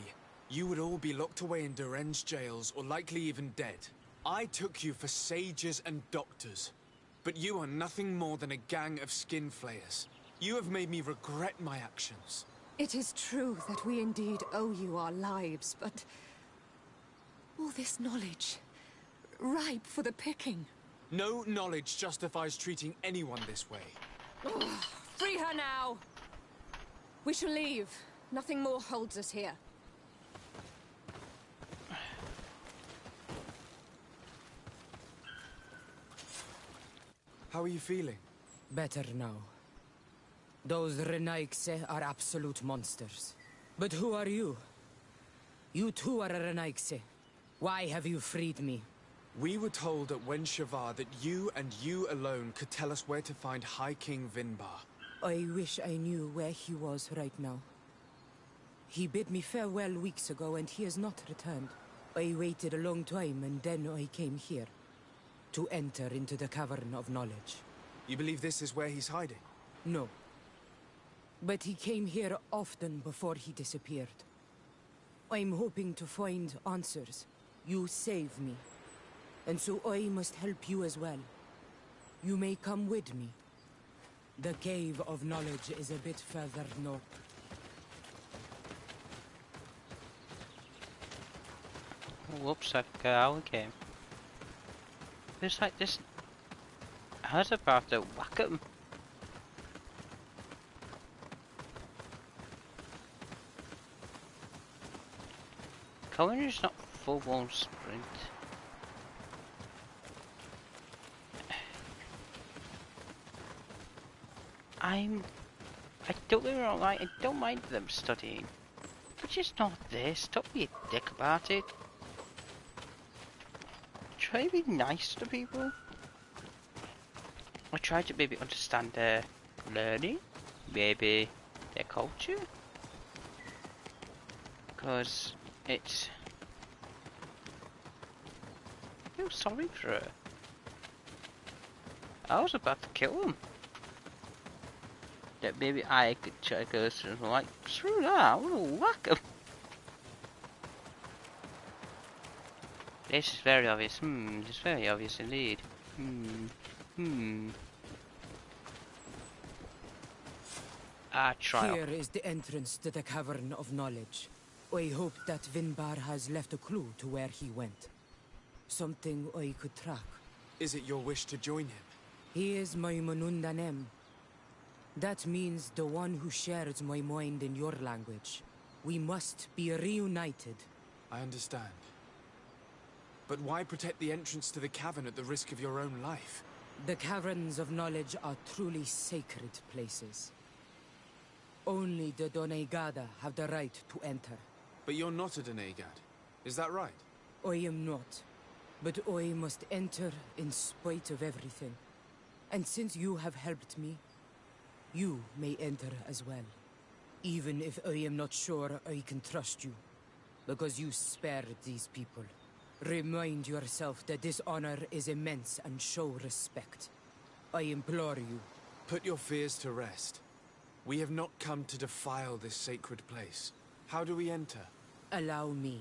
you would all be locked away in Duren's jails or likely even dead. I took you for sages and doctors, but you are nothing more than a gang of skin flayers. You have made me regret my actions. It is true that we indeed owe you our lives, but all this knowledge, ripe for the picking. No knowledge justifies treating anyone this way. Free her now! We shall leave. Nothing more holds us here. How are you feeling? Better now. Those Renaigse are absolute monsters. But who are you? You too are a Renaigse. Why have you freed me? We were told at Wen Shavar that you and you alone could tell us where to find High King Vinbar. I wish I knew where he was right now. He bid me farewell weeks ago and he has not returned. I waited a long time and then I came here. To enter into the Cavern of Knowledge. You believe this is where he's hiding? No. But he came here often before he disappeared. I'm hoping to find answers. You saved me. And so I must help you as well. You may come with me. The Cave of Knowledge is a bit further north. Whoops, I forgot how we came. It's like this. I was about to whack him. Cohen is not full-blown sprint. I don't get me wrong, I don't mind them studying. But just not this. Don't be a dick about it. Try to be nice to people. I try to maybe understand their learning, maybe their culture. Because it's... I feel sorry for her. I was about to kill him. That maybe I could try to go through and like, screw that, I want to whack him. This is very obvious. This is very obvious indeed. Trial. Here is the entrance to the Cavern of Knowledge. I hope that Vinbar has left a clue to where he went. Something I could track. Is it your wish to join him? He is my Manundanem. That means the one who shares my mind in your language. We must be reunited. I understand. But why protect the entrance to the cavern at the risk of your own life? The Caverns of Knowledge are truly sacred places. Only the Doneigada have the right to enter. But you're not a Doneigad, is that right? I am not. But I must enter in spite of everything. And since you have helped me, you may enter as well. Even if I am not sure I can trust you, because you spared these people. Remind yourself that this honor is immense and show respect. I implore you. Put your fears to rest. We have not come to defile this sacred place. How do we enter? Allow me.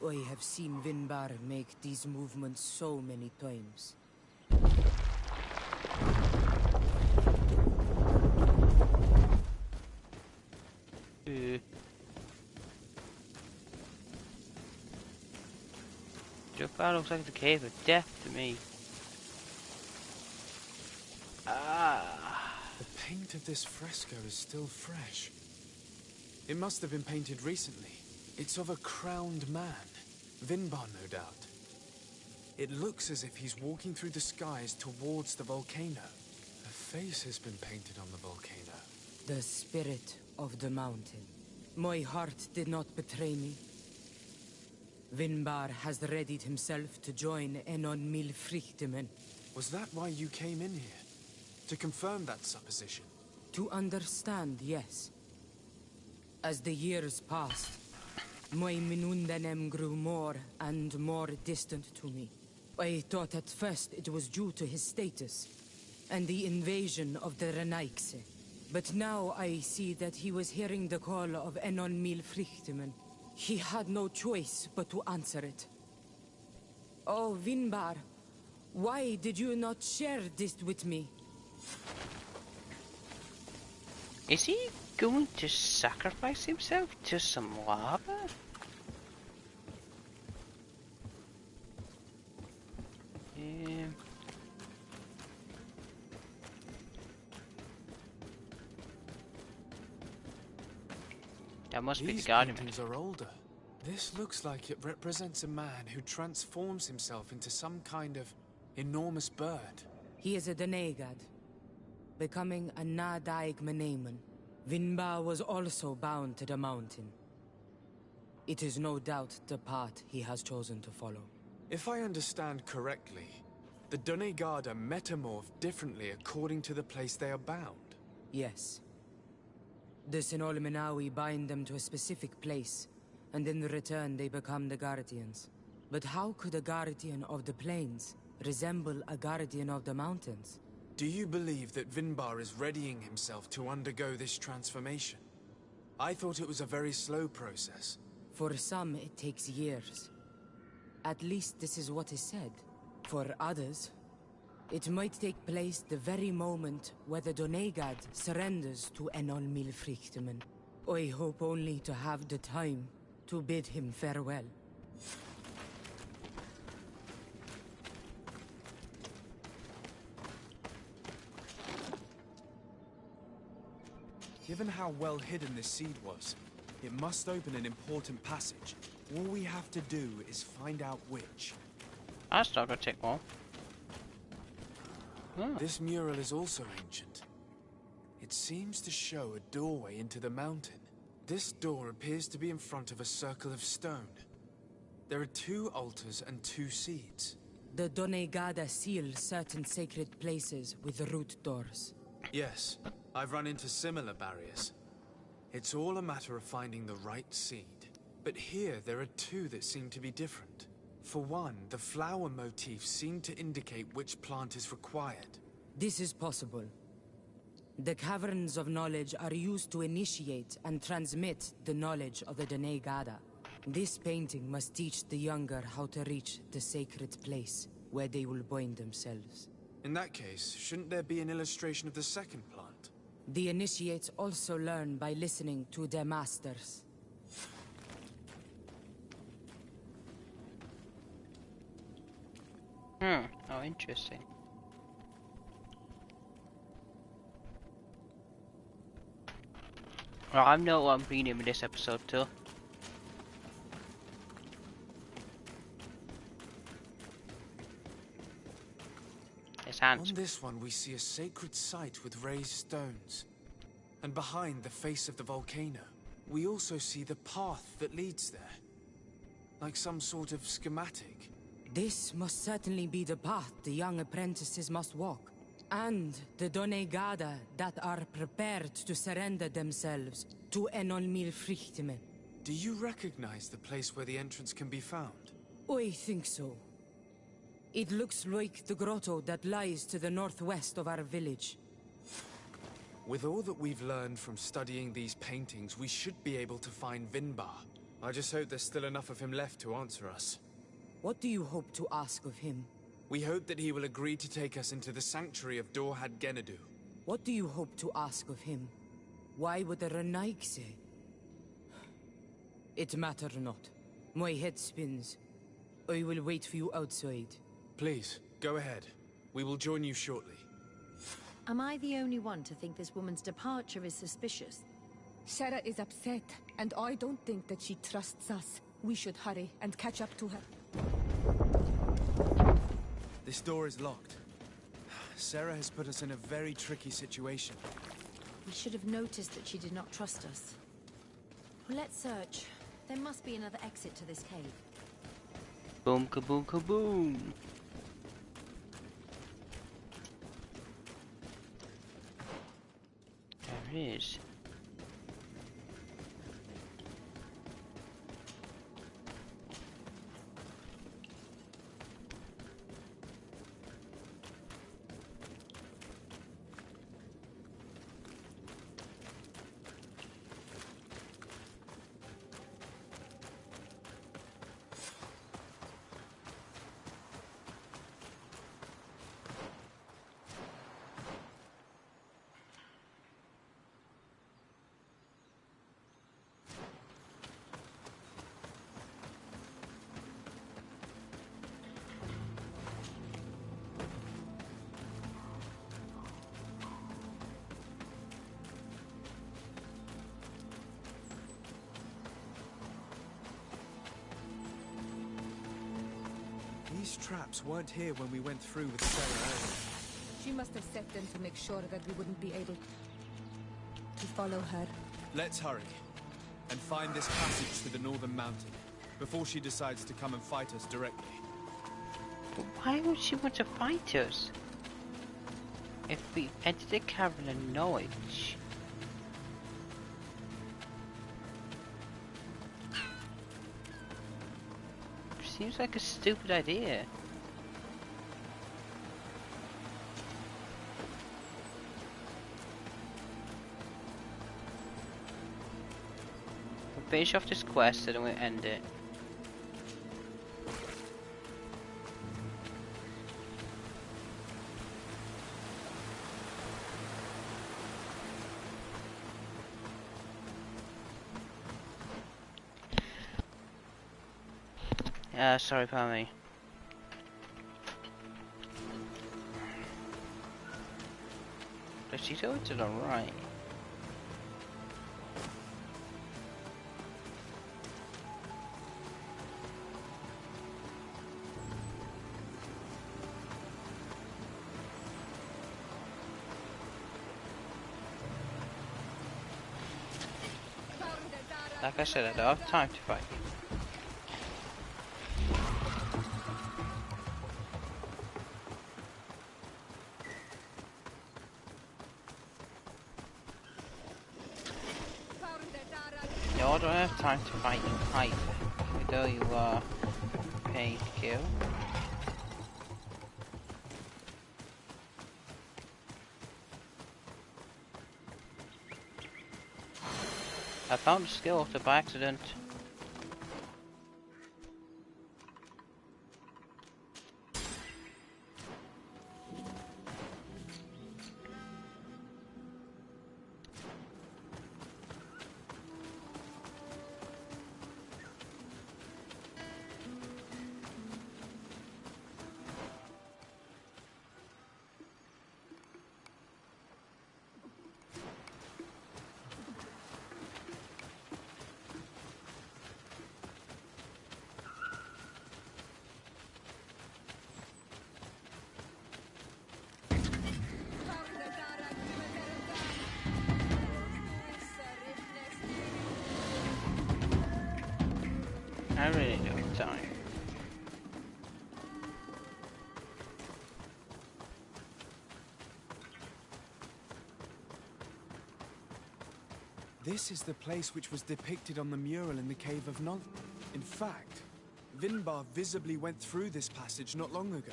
I have seen Vinbar make these movements so many times. That looks like the cave of death to me. The paint of this fresco is still fresh. It must have been painted recently. It's of a crowned man. Vinbar, no doubt. It looks as if he's walking through the skies towards the volcano. A face has been painted on the volcano. The spirit of the mountain. My heart did not betray me. Vinbar has readied himself to join Enon Milfrichtemen. Was that why you came in here? To confirm that supposition? To understand, yes. As the years passed, my Minundanem grew more and more distant to me. I thought at first it was due to his status and the invasion of the Renaigse. But now I see that he was hearing the call of Enon Milfrichtemen. He had no choice but to answer it. Oh, Vinbar, why did you not share this with me? Is he going to sacrifice himself to some lava? That must be the guardian. These paintings are older. This looks like it represents a man who transforms himself into some kind of enormous bird. He is a Denegad, becoming a Nadaig Meneman. Vinbar was also bound to the mountain. It is no doubt the path he has chosen to follow. If I understand correctly, the Donegada metamorph differently according to the place they are bound. Yes. The Sinolminawi bind them to a specific place, and in return they become the Guardians. But how could a Guardian of the Plains resemble a Guardian of the Mountains? Do you believe that Vinbar is readying himself to undergo this transformation? I thought it was a very slow process. For some, it takes years. At least this is what is said. For others, it might take place the very moment where the Donegad surrenders to Enol Milfrichtemen. I hope only to have the time to bid him farewell. Given how well hidden this seed was, it must open an important passage. All we have to do is find out which. That's not gonna take long. This mural is also ancient. It seems to show a doorway into the mountain. This door appears to be in front of a circle of stone. There are 2 altars and 2 seeds. The Donegada seal certain sacred places with root doors. Yes, I've run into similar barriers. It's all a matter of finding the right seed. But here there are 2 that seem to be different. For one, the flower motifs seem to indicate which plant is required. This is possible. The Caverns of Knowledge are used to initiate and transmit the knowledge of the Donegada. This painting must teach the younger how to reach the sacred place, where they will bind themselves. In that case, shouldn't there be an illustration of the second plant? The initiates also learn by listening to their masters. Oh, interesting. Well, I know what I'm renaming this episode too. His hands. On this one we see a sacred site with raised stones. And behind the face of the volcano, we also see the path that leads there. Like some sort of schematic. This must certainly be the path the young apprentices must walk. And the Donegada that are prepared to surrender themselves to Enolmil Frichtmen. Do you recognize the place where the entrance can be found? I think so. It looks like the grotto that lies to the northwest of our village. With all that we've learned from studying these paintings, we should be able to find Vinbar. I just hope there's still enough of him left to answer us. What do you hope to ask of him? We hope that he will agree to take us into the sanctuary of Dorhad Genadu. What do you hope to ask of him? Why would the Renaig say? It matter not. My head spins. I will wait for you outside. Please, go ahead. We will join you shortly. Am I the only one to think this woman's departure is suspicious? Sarah is upset, and I don't think that she trusts us. We should hurry and catch up to her. This door is locked. Sarah has put us in a very tricky situation. We should have noticed that she did not trust us. Well, let's search. There must be another exit to this cave. Boom, kaboom, kaboom. There is. These traps weren't here when we went through with Sarah earlier. She must have set them to make sure that we wouldn't be able to follow her. Let's hurry and find this passage to the northern mountain before she decides to come and fight us directly. But why would she want to fight us? If we entered the cavern of knowledge. Seems like a stupid idea. We'll finish off this quest and then we'll end it. Sorry, Pammy. But she's over to the right. Like I said, I don't have time to fight you. No, I don't have time to fight you either. Although you are paid to kill. I found a skill by accident. I really don't have time. This is the place which was depicted on the mural in the Cave of Nod. In fact, Vinbar visibly went through this passage not long ago.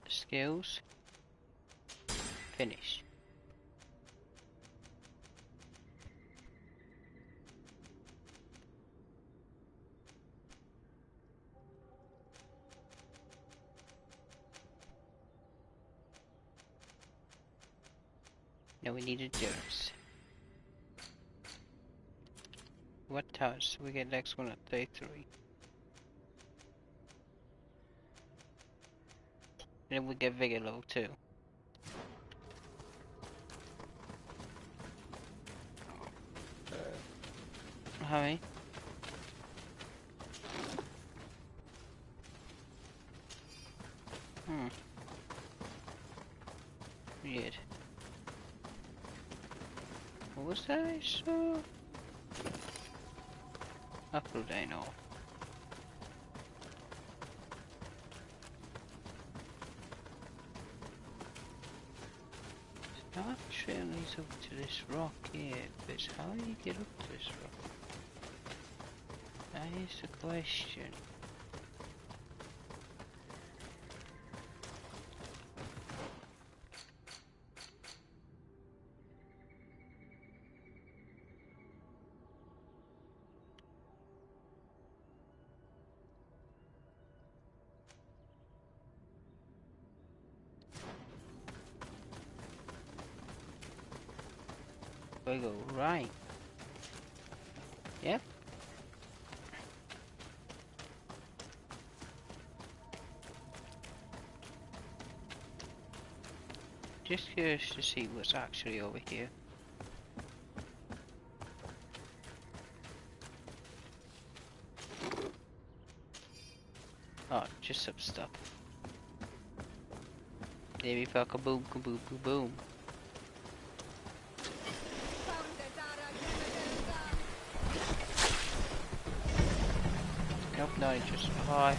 Skills. Finish. Now we need endurance. What touch? We get next one at 33. And then we get vigor level 2. How many? Weird. What was that I saw? Upload I know. Not trail leads up to this rock here, but how do you get up to this rock? That is the question. We go right. Yep. Just curious to see what's actually over here. Oh, just some stuff. Maybe for kaboom, kaboom, kaboom. Nope, no, just I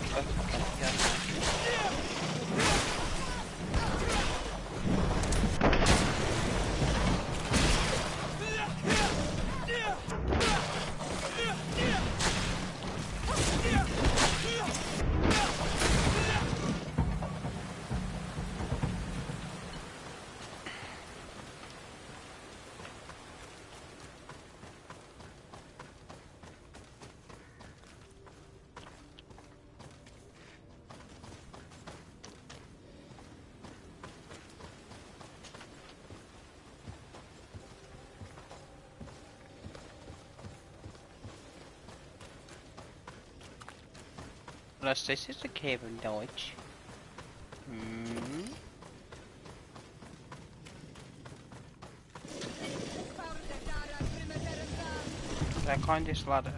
Unless this is the cave of knowledge. Can I climb this ladder?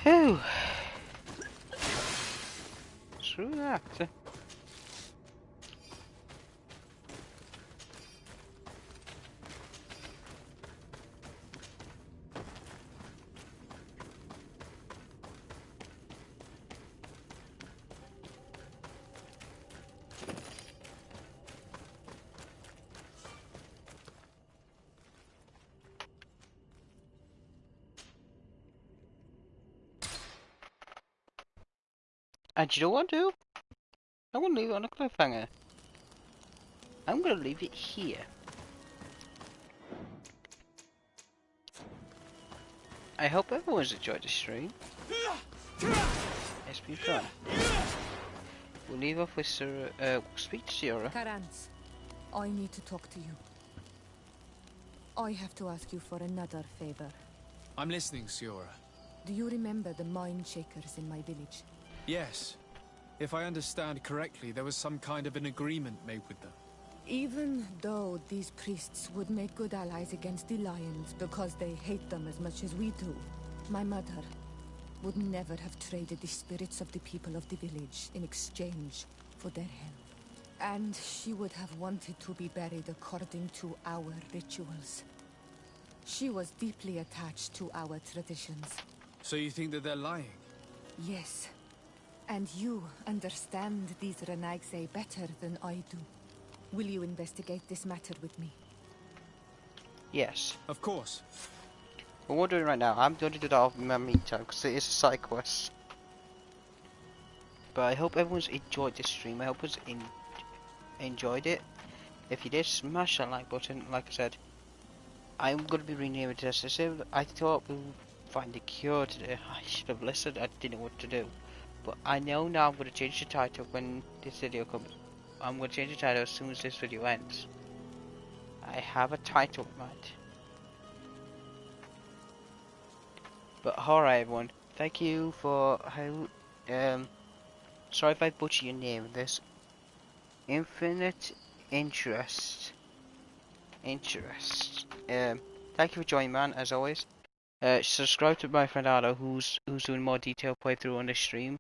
Whew. Through that. And you know what, do? I want to leave it on a cliffhanger. I'm going to leave it here. I hope everyone's enjoyed the stream. It's been fun. We'll leave off with speak to Sierra. Karans, I need to talk to you. I have to ask you for another favor. I'm listening, Siora. Do you remember the mine shakers in my village? Yes. If I understand correctly, there was some kind of an agreement made with them. Even though these priests would make good allies against the lions because they hate them as much as we do, my mother would never have traded the spirits of the people of the village in exchange for their help. And she would have wanted to be buried according to our rituals. She was deeply attached to our traditions. So you think that they're lying? Yes. And you understand these Renaigse better than I do. Will you investigate this matter with me? Yes. Of course. What we're doing right now, I'm going to do that off in my meantime because it is a side quest. But I hope everyone's enjoyed this stream. I hope everyone's enjoyed it. If you did, smash that like button. Like I said, I'm going to be renaming this. I thought we would find a cure today. I should have listened. I didn't know what to do. But I know now I'm going to change the title when this video comes. I'm going to change the title as soon as this video ends. I have a title in mind. But alright everyone, thank you for sorry if I butcher your name. This Infinite Interest. Thank you for joining, man, as always. Subscribe to my friend Ardo, who's doing more detailed playthrough on this stream.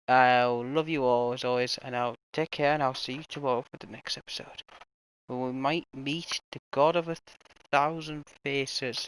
I'll love you all as always, and I'll take care, and I'll see you tomorrow for the next episode, where we might meet the God of 1,000 Faces.